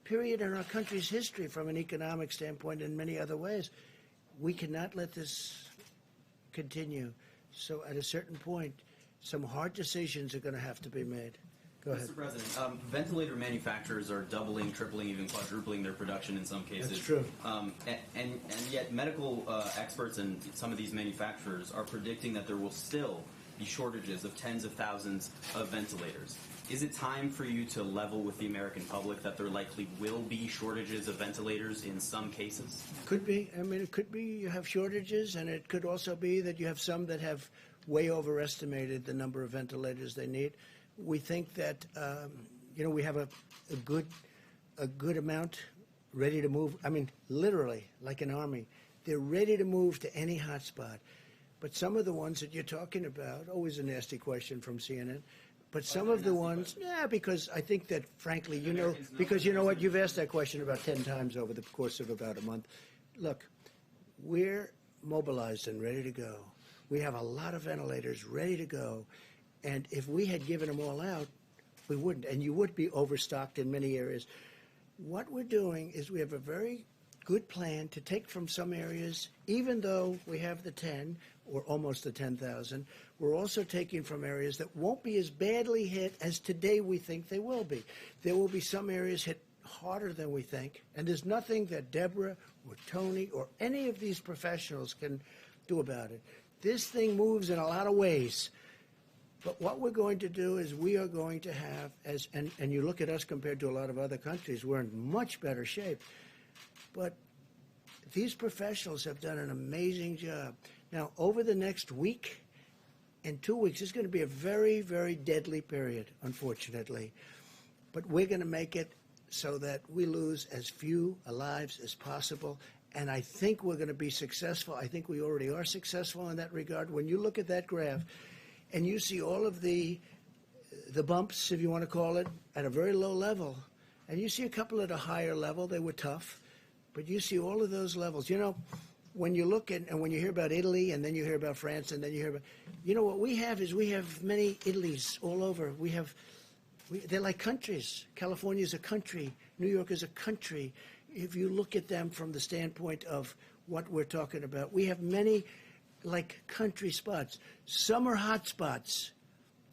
period in our country's history from an economic standpoint in many other ways. We cannot let this continue. So at a certain point, some hard decisions are going to have to be made. Go ahead. Mr. President, ventilator manufacturers are doubling, tripling, even quadrupling their production in some cases. That's true. And yet medical experts and some of these manufacturers are predicting that there will still be shortages of tens of thousands of ventilators. Is it time for you to level with the American public that there likely will be shortages of ventilators in some cases? Could be. I mean, it could be you have shortages, and it could also be that you have some that have way overestimated the number of ventilators they need. We think that, we have a good amount ready to move. I mean, literally, like an army. They're ready to move to any hotspot. But some of the ones that you're talking about, always a nasty question from CNN, but some of the ones, because I think that, frankly, because you know what, you've asked that question about 10 times over the course of about a month. Look, we're mobilized and ready to go. We have a lot of ventilators ready to go. And if we had given them all out, we wouldn't. And you would be overstocked in many areas. What we're doing is we have a very good plan to take from some areas, even though we have the 10 or almost the 10,000, we're also taking from areas that won't be as badly hit as today we think they will be. There will be some areas hit harder than we think, and there's nothing that Deborah or Tony or any of these professionals can do about it. This thing moves in a lot of ways. But what we're going to do is we are going to have, and you look at us compared to a lot of other countries, we're in much better shape. But these professionals have done an amazing job. Now, over the next week and 2 weeks, it's going to be a very, very deadly period, unfortunately. But we're going to make it so that we lose as few lives as possible. And I think we're going to be successful. I think we already are successful in that regard. When you look at that graph and you see all of the bumps, if you want to call it, at a very low level, and you see a couple at a higher level, they were tough. But you see all of those levels. You know, when you look at, and when you hear about Italy, and then you hear about France, and then you hear about, what we have is we have many Italys all over. They're like countries. California is a country. New York is a country. If you look at them from the standpoint of what we're talking about, we have many, like, country spots. Some are hot spots,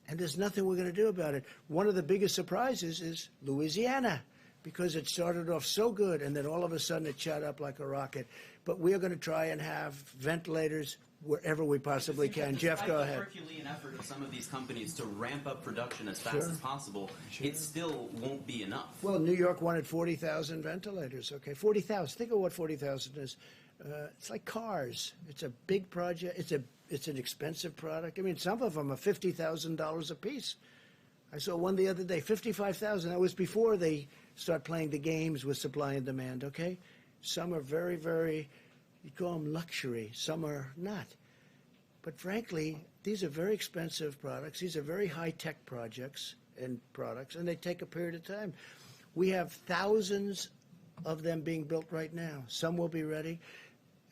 and there's nothing we're going to do about it. One of the biggest surprises is Louisiana, because it started off so good, and then all of a sudden it shot up like a rocket. But we're going to try and have ventilators wherever we possibly can. Jeff, go ahead. Despite the Herculean effort of some of these companies to ramp up production as fast as possible, it still won't be enough. Well, New York wanted 40,000 ventilators. Okay, 40,000. Think of what 40,000 is. It's like cars. It's a big project. It's an expensive product. I mean, some of them are $50,000 a piece. I saw one the other day, $55,000. That was before they start playing the games with supply and demand, okay? Some are very, very, you call them luxury. Some are not. But frankly, these are very expensive products. These are very high-tech projects and products, and they take a period of time. We have thousands of them being built right now. Some will be ready.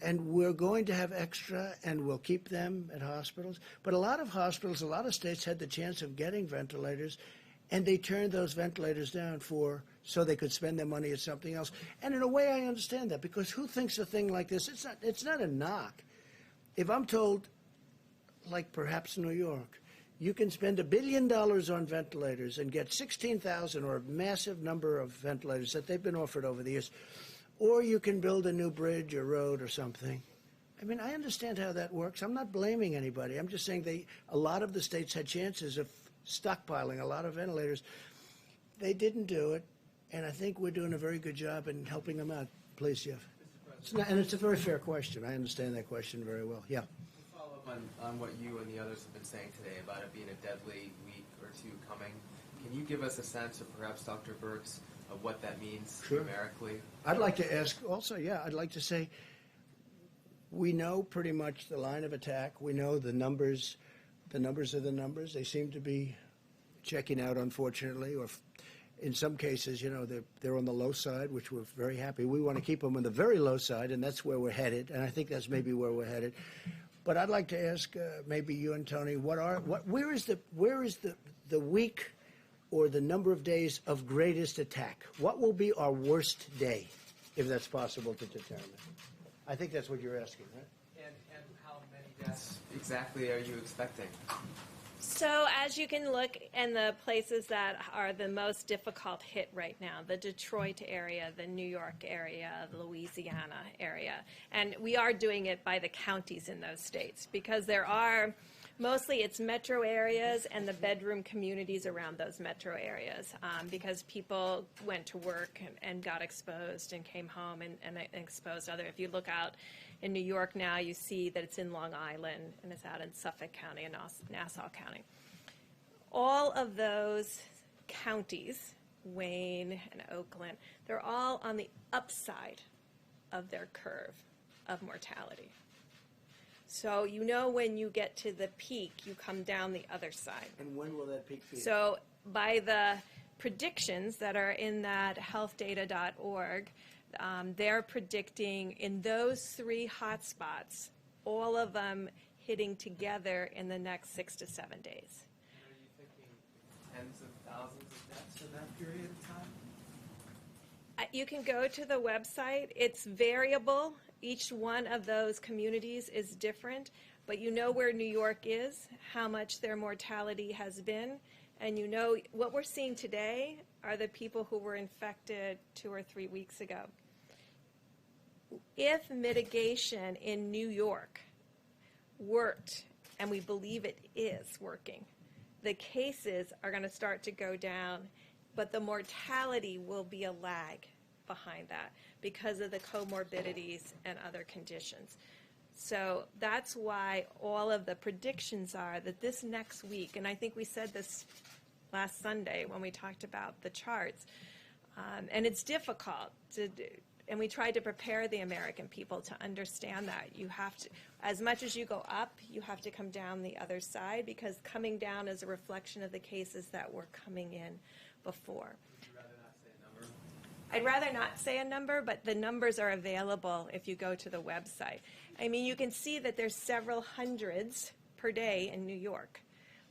And we're going to have extra, and we'll keep them at hospitals. But a lot of hospitals, a lot of states had the chance of getting ventilators, and they turned those ventilators down so they could spend their money at something else. And in a way, I understand that, because who thinks a thing like this? It's not a knock. If I'm told, like perhaps New York, you can spend $1 billion on ventilators and get 16,000 or a massive number of ventilators that they've been offered over the years, or you can build a new bridge or road or something. I mean, I understand how that works. I'm not blaming anybody. I'm just saying a lot of the states had chances of stockpiling a lot of ventilators. They didn't do it, and I think we're doing a very good job in helping them out. Please, Jeff. And it's a very fair question. I understand that question very well. Yeah. To follow up on what you and the others have been saying today about it being a deadly week or two coming, can you give us a sense, or perhaps Dr. Birx, of what that means numerically? I'd like to ask also, I'd like to say, We know pretty much the line of attack. We know the numbers. The numbers are the numbers. They seem to be checking out, unfortunately, or in some cases, they're on the low side, which we're very happy. We want to keep them on the very low side, and that's where we're headed. And I think that's maybe where we're headed. But I'd like to ask maybe you and Tony, where is the week or the number of days of greatest attack? What will be our worst day, if that's possible to determine? I think that's what you're asking, right? And how many deaths exactly are you expecting? So as you can look in the places that are the most difficult hit right now, the Detroit area, the New York area, the Louisiana area, and we are doing it by the counties in those states because there are, mostly it's metro areas and the bedroom communities around those metro areas because people went to work and got exposed and came home and exposed other. If you look out in New York now, you see that it's in Long Island and it's out in Suffolk County and Nassau County. All of those counties, Wayne and Oakland, they're all on the upside of their curve of mortality. So when you get to the peak, you come down the other side. And when will that peak be? So by the predictions that are in that healthdata.org, they're predicting in those 3 hotspots, all of them hitting together in the next 6 to 7 days. Are you thinking tens of thousands of deaths in that period of time? You can go to the website. It's variable. Each one of those communities is different, but you know where New York is, how much their mortality has been, and what we're seeing today are the people who were infected 2 or 3 weeks ago. If mitigation in New York worked, and we believe it is working, the cases are going to start to go down, but the mortality will be a lag behind that because of the comorbidities and other conditions. So that's why all of the predictions are that this next week, and I think we said this last Sunday when we talked about the charts, and it's difficult to do. And we tried to prepare the American people to understand that you have to, as much as you go up, you have to come down the other side because coming down is a reflection of the cases that were coming in before. Would you rather not say a number? I'd rather not say a number, but the numbers are available if you go to the website. I mean, you can see that there's several hundreds per day in New York.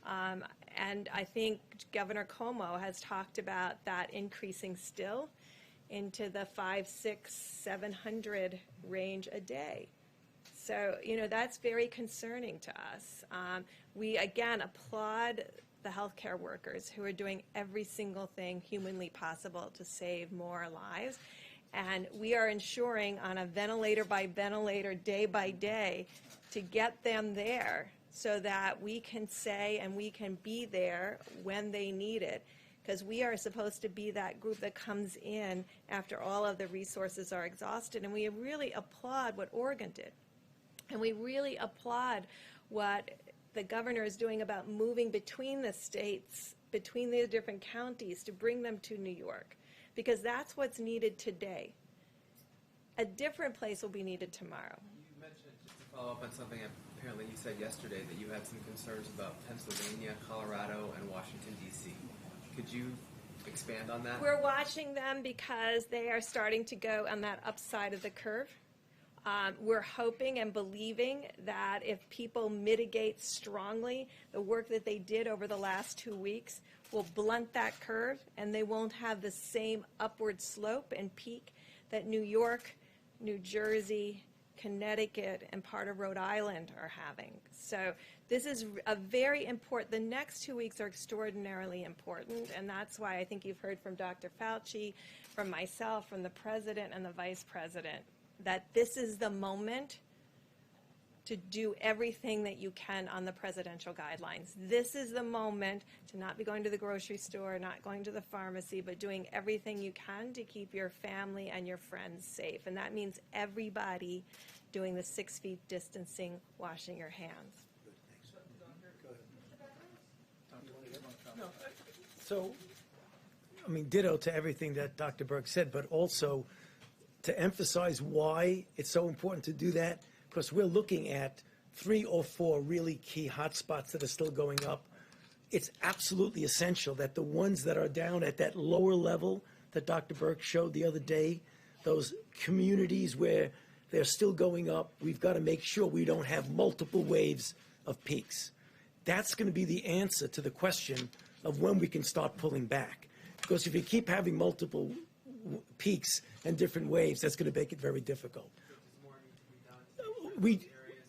And I think Governor Cuomo has talked about that increasing still into the 500, 600, 700 range a day. So, that's very concerning to us. We, again, applaud the healthcare workers who are doing every single thing humanly possible to save more lives. And we are ensuring on a ventilator by ventilator, day by day, to get them there so that we can say and we can be there when they need it. Because we are supposed to be that group that comes in after all of the resources are exhausted. And we really applaud what Oregon did. And we really applaud what the governor is doing about moving between the states, between the different counties to bring them to New York. Because that's what's needed today. A different place will be needed tomorrow. You mentioned, just to follow up on something apparently you said yesterday, that you had some concerns about Pennsylvania, Colorado, and Washington, D.C. Could you expand on that? We're watching them because they are starting to go on that upside of the curve. We're hoping and believing that if people mitigate strongly, the work that they did over the last 2 weeks will blunt that curve and they won't have the same upward slope and peak that New York, New Jersey, Connecticut, and part of Rhode Island are having. So this is a very important, the next 2 weeks are extraordinarily important, and that's why I think you've heard from Dr. Fauci, from myself, from the President and the Vice President, that this is the moment to do everything that you can on the presidential guidelines. This is the moment to not be going to the grocery store, not going to the pharmacy, but doing everything you can to keep your family and your friends safe. And that means everybody doing the 6 feet distancing, washing your hands. So, ditto to everything that Dr. Berg said, but also to emphasize why it's so important to do that because we're looking at 3 or 4 really key hotspots that are still going up. It's absolutely essential that the ones that are down at that lower level that Dr. Burke showed the other day, those communities where they're still going up, we've got to make sure we don't have multiple waves of peaks. That's going to be the answer to the question of when we can start pulling back. Because if you keep having multiple peaks and different waves, that's going to make it very difficult. We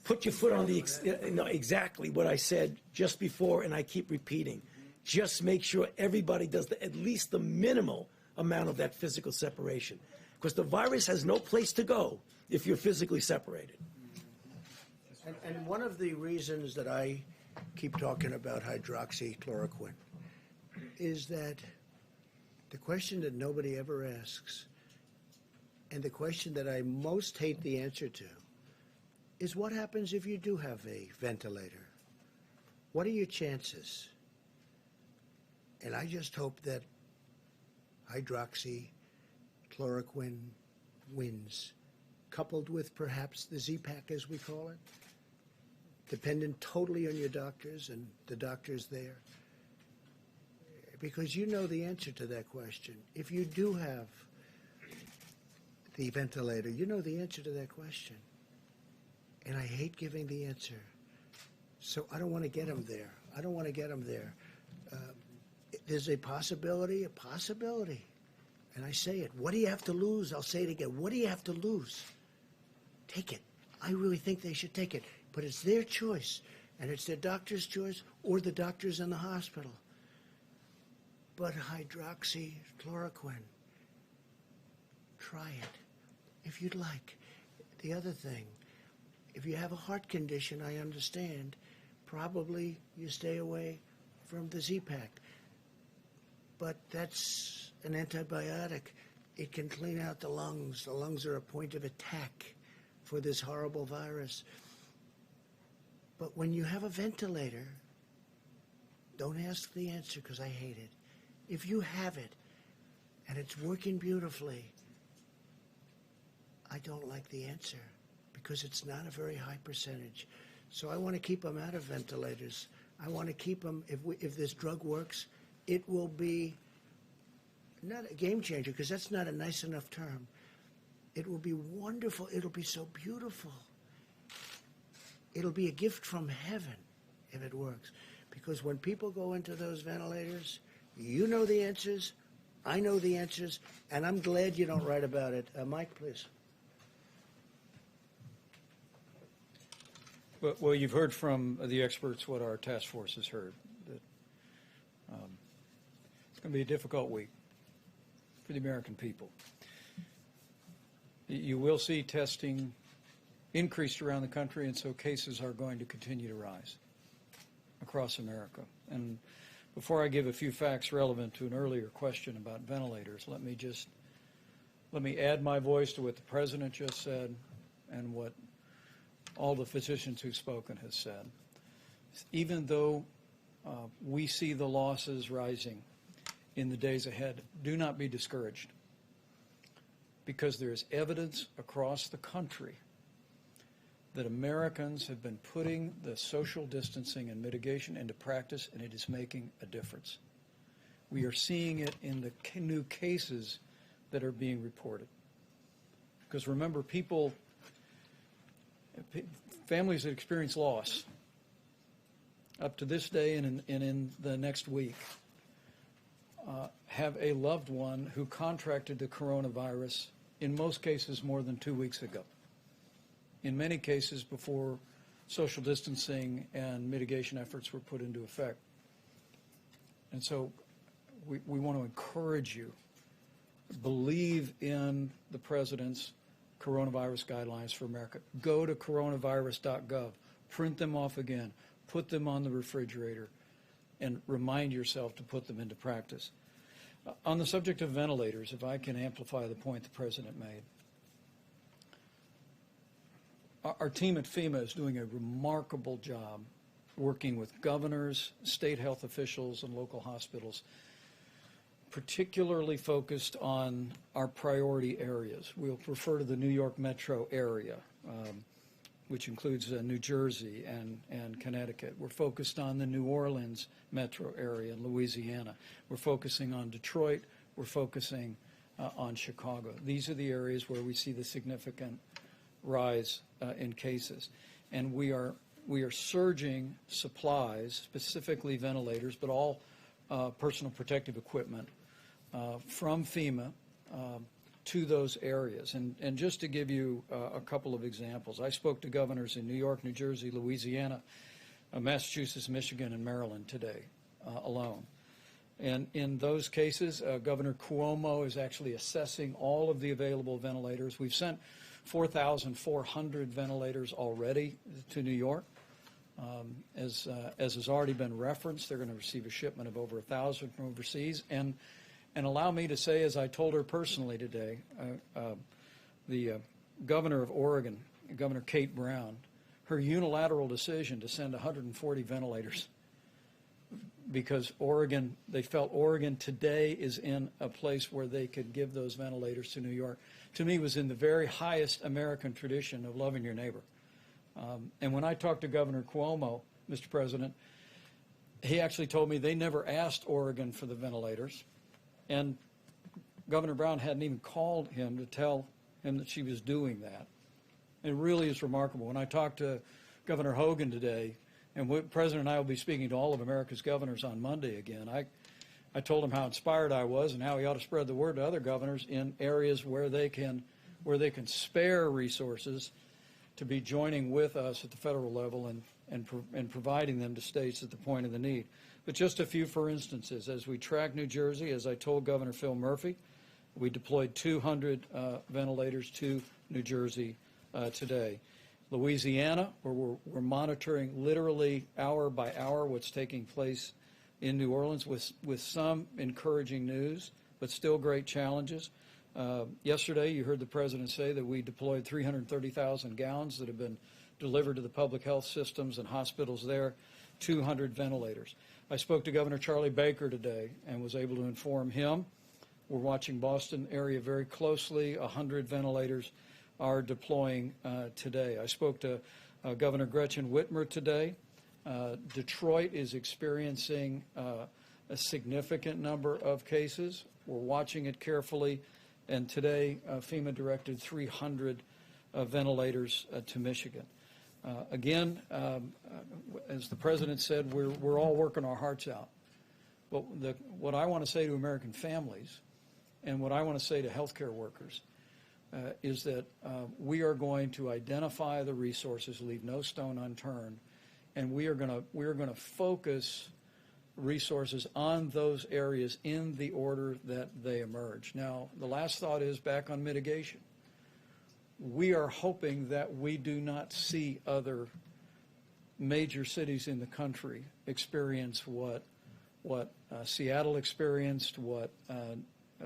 put your foot on the, no, exactly what I said just before, and I keep repeating. Just make sure everybody does at least the minimal amount of that physical separation. Because the virus has no place to go if you're physically separated. And one of the reasons that I keep talking about hydroxychloroquine is that the question that nobody ever asks, and the question that I most hate the answer to, is what happens if you do have a ventilator? What are your chances? And I just hope that hydroxychloroquine wins, coupled with perhaps the Z-Pack, as we call it, dependent totally on your doctors and the doctors there. Because you know the answer to that question. If you do have the ventilator, you know the answer to that question. And I hate giving the answer. So I don't want to get them there. I don't want to get them there. There's a possibility. And I say it. What do you have to lose? I'll say it again. What do you have to lose? Take it. I really think they should take it. But it's their choice. And it's their doctor's choice or the doctors in the hospital. But hydroxychloroquine, try it if you'd like. The other thing, if you have a heart condition, I understand, probably you stay away from the Z-Pack. But that's an antibiotic. It can clean out the lungs. The lungs are a point of attack for this horrible virus. But when you have a ventilator, don't ask the answer because I hate it. If you have it and it's working beautifully, I don't like the answer because it's not a very high percentage. So I want to keep them out of ventilators. I want to keep them, if this drug works, it will be not a game changer because that's not a nice enough term. It will be wonderful. It'll be so beautiful. It'll be a gift from heaven if it works. Because when people go into those ventilators, you know the answers, I know the answers, and I'm glad you don't write about it. Mike, please. Well, you've heard from the experts what our task force has heard. That it's going to be a difficult week for the American people. You will see testing increased around the country, and so cases are going to continue to rise across America. And before I give a few facts relevant to an earlier question about ventilators, let me add my voice to what the President just said and what all the physicians who've spoken has said. Even though we see the losses rising in the days ahead, do not be discouraged, because there is evidence across the country that Americans have been putting the social distancing and mitigation into practice, and it is making a difference. We are seeing it in the new cases that are being reported. Because remember, families that experience loss up to this day and in the next week have a loved one who contracted the coronavirus, in most cases more than 2 weeks ago. In many cases before social distancing and mitigation efforts were put into effect. And so we want to encourage you, believe in the President's coronavirus guidelines for America. Go to coronavirus.gov, print them off again, put them on the refrigerator, and remind yourself to put them into practice. On the subject of ventilators, if I can amplify the point the President made, our team at FEMA is doing a remarkable job working with governors, state health officials, and local hospitals, particularly focused on our priority areas. We'll refer to the New York metro area, which includes New Jersey and Connecticut. We're focused on the New Orleans metro area in Louisiana. We're focusing on Detroit. We're focusing on Chicago. These are the areas where we see the significant rise in cases. And we are surging supplies, specifically ventilators, but all personal protective equipment from FEMA to those areas. And just to give you a couple of examples, I spoke to governors in New York, New Jersey, Louisiana, Massachusetts, Michigan, and Maryland today alone. And in those cases, Governor Cuomo is actually assessing all of the available ventilators. We've sent 4,400 ventilators already to New York. As has already been referenced, they're going to receive a shipment of over 1,000 from overseas. And allow me to say, as I told her personally today, the governor of Oregon, Governor Kate Brown, her unilateral decision to send 140 ventilators because Oregon, they felt Oregon today is in a place where they could give those ventilators to New York, to me was in the very highest American tradition of loving your neighbor. And when I talked to Governor Cuomo, Mr. President, he actually told me they never asked Oregon for the ventilators. And Governor Brown hadn't even called him to tell him that she was doing that. It really is remarkable. When I talked to Governor Hogan today, and the President and I will be speaking to all of America's governors on Monday again, I told him how inspired I was and how he ought to spread the word to other governors in areas where they can spare resources to be joining with us at the federal level and providing them to states at the point of the need. But just a few for instances. As we track New Jersey, as I told Governor Phil Murphy, we deployed 200 ventilators to New Jersey today. Louisiana, where we're monitoring literally hour by hour what's taking place in New Orleans with some encouraging news, but still great challenges. Yesterday, you heard the President say that we deployed 330,000 gowns that have been delivered to the public health systems and hospitals there, 200 ventilators. I spoke to Governor Charlie Baker today and was able to inform him. We're watching Boston area very closely. 100 ventilators are deploying today. I spoke to Governor Gretchen Whitmer today. Detroit is experiencing a significant number of cases. We're watching it carefully. And today, FEMA directed 300 ventilators to Michigan. Again, as the President said, we're all working our hearts out. But what I want to say to American families and what I want to say to healthcare workers is that we are going to identify the resources, leave no stone unturned, and we are going to focus resources on those areas in the order that they emerge. Now, the last thought is back on mitigation. We are hoping that we do not see other major cities in the country experience what Seattle experienced, what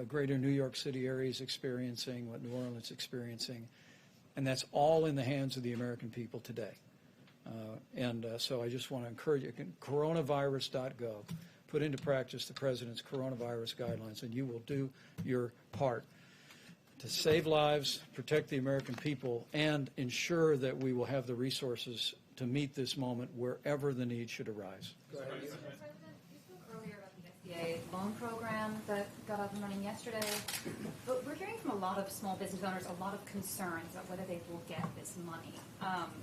greater New York City area is experiencing, what New Orleans is experiencing, and that's all in the hands of the American people today. So I just want to encourage you, coronavirus.gov, put into practice the President's coronavirus guidelines, and you will do your part to save lives, protect the American people, and ensure that we will have the resources to meet this moment wherever the need should arise. President, you spoke earlier about the SBA loan program that got up and running yesterday, but we're hearing from a lot of small business owners a lot of concerns about whether they will get this money.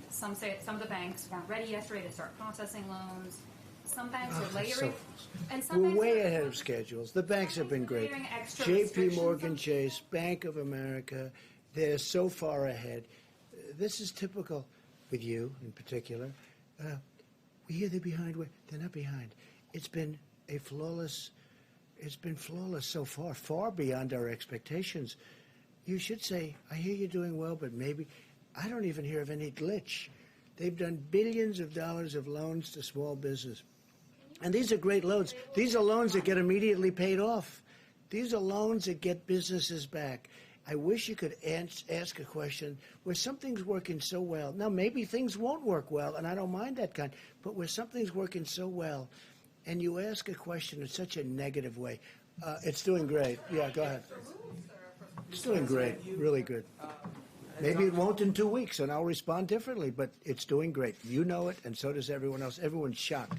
Some say some of the banks weren't ready yesterday to start processing loans. Some banks are layering, and some we're banks way are ahead of schedules. The banks have been great. layering extra J.P. restrictions Morgan Chase, Bank of America, they're so far ahead. This is typical with you in particular. We hear they're behind. They're not behind. It's been flawless so far, far beyond our expectations. You should say, I hear you're doing well, but maybe I don't even hear of any glitch. They've done billions of dollars of loans to small business. And these are great loans. These are loans that get immediately paid off. These are loans that get businesses back. I wish you could ask a question where something's working so well. Now, maybe things won't work well, and I don't mind that kind, but where something's working so well, and you ask a question in such a negative way. It's doing great. Yeah, go ahead. It's doing great. Really good. Maybe it won't in 2 weeks, and I'll respond differently, but it's doing great. You know it, and so does everyone else. Everyone's shocked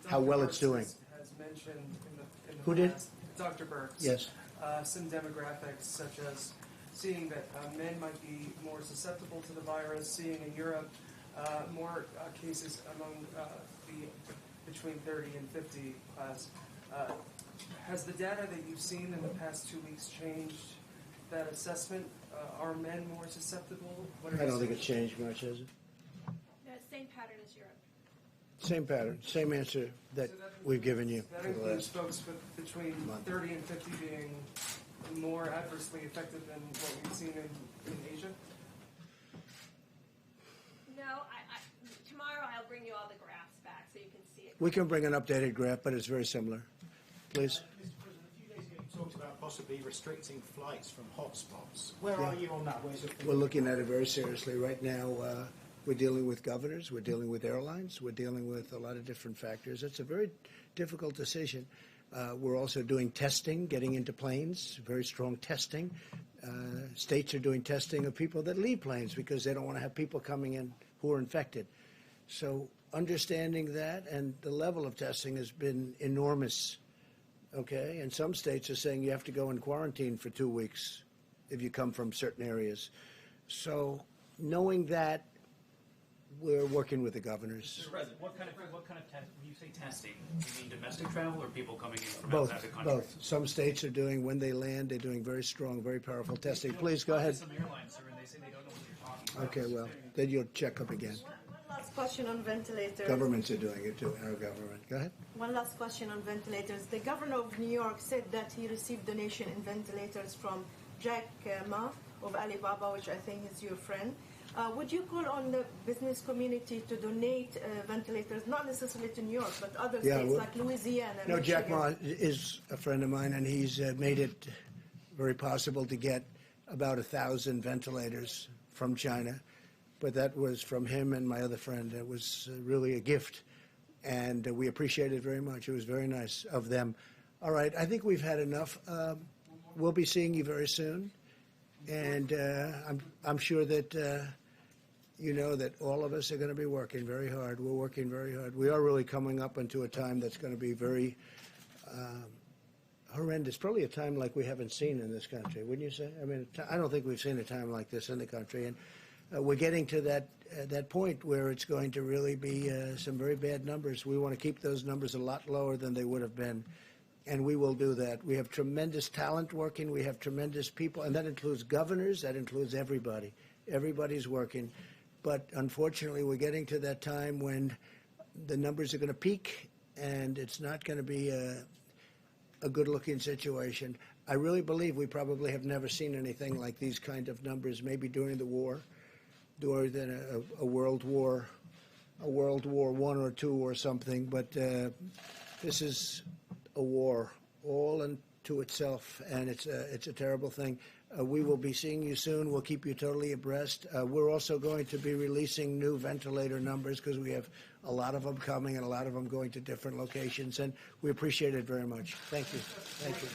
how well it's doing. Has mentioned in the Who did? past, Dr. Burks. Yes. Some demographics such as seeing that men might be more susceptible to the virus, seeing in Europe more cases among the between 30 and 50 class. Has the data that you've seen in the past 2 weeks changed that assessment? Are men more susceptible? I don't think it's changed much, has it? No, same pattern as Europe. Same pattern, same answer that we've given you That for the includes last. folks between 30 and 50 being more adversely affected than what we've seen in Asia? No, tomorrow I'll bring you all the graphs back so you can see it. We can bring an updated graph, but it's very similar. Please. Mr. President, a few days ago you talked about possibly restricting flights from hotspots. Where are you on that? Where's your We're looking at it very seriously. Right now, we're dealing with governors, we're dealing with airlines, we're dealing with a lot of different factors. It's a very difficult decision. We're also doing testing, getting into planes, very strong testing. States are doing testing of people that leave planes because they don't want to have people coming in who are infected. So understanding that and the level of testing has been enormous. Okay, and some states are saying you have to go in quarantine for 2 weeks if you come from certain areas. So knowing that, we're working with the governors. Mr. President, what kind of test, when you say testing, do you mean domestic travel or people coming in from Both, outside the country? both. Some states are doing, when they land, they're doing very strong, very powerful testing. Please go ahead. Some airlines, sir, and they say they don't know what you're talking about. Okay, well, then you'll check up again. One last question on ventilators. Governments are doing it too, our government. Go ahead. One last question on ventilators. The governor of New York said that he received donation in ventilators from Jack Ma of Alibaba, which I think is your friend. Would you call on the business community to donate ventilators, not necessarily to New York, but other states like Louisiana? No, Michigan? Jack Ma is a friend of mine, and he's made it very possible to get about 1,000 ventilators from China. But that was from him and my other friend. It was really a gift, and we appreciate it very much. It was very nice of them. All right, I think we've had enough. We'll be seeing you very soon, and I'm sure that you know that all of us are going to be working very hard. We're working very hard. We are really coming up into a time that's going to be very horrendous. Probably a time like we haven't seen in this country, wouldn't you say? I mean, I don't think we've seen a time like this in the country, and we're getting to that point where it's going to really be some very bad numbers. We want to keep those numbers a lot lower than they would have been, and we will do that. We have tremendous talent working. We have tremendous people, and that includes governors. That includes everybody. Everybody's working. But unfortunately, we're getting to that time when the numbers are going to peak, and it's not going to be a good-looking situation. I really believe we probably have never seen anything like these kind of numbers, maybe during the war, during a World War I or II or something. But this is a war all unto itself, and it's a terrible thing. We will be seeing you soon. We'll keep you totally abreast. We're also going to be releasing new ventilator numbers because we have a lot of them coming and a lot of them going to different locations, and we appreciate it very much. Thank you. Thank you.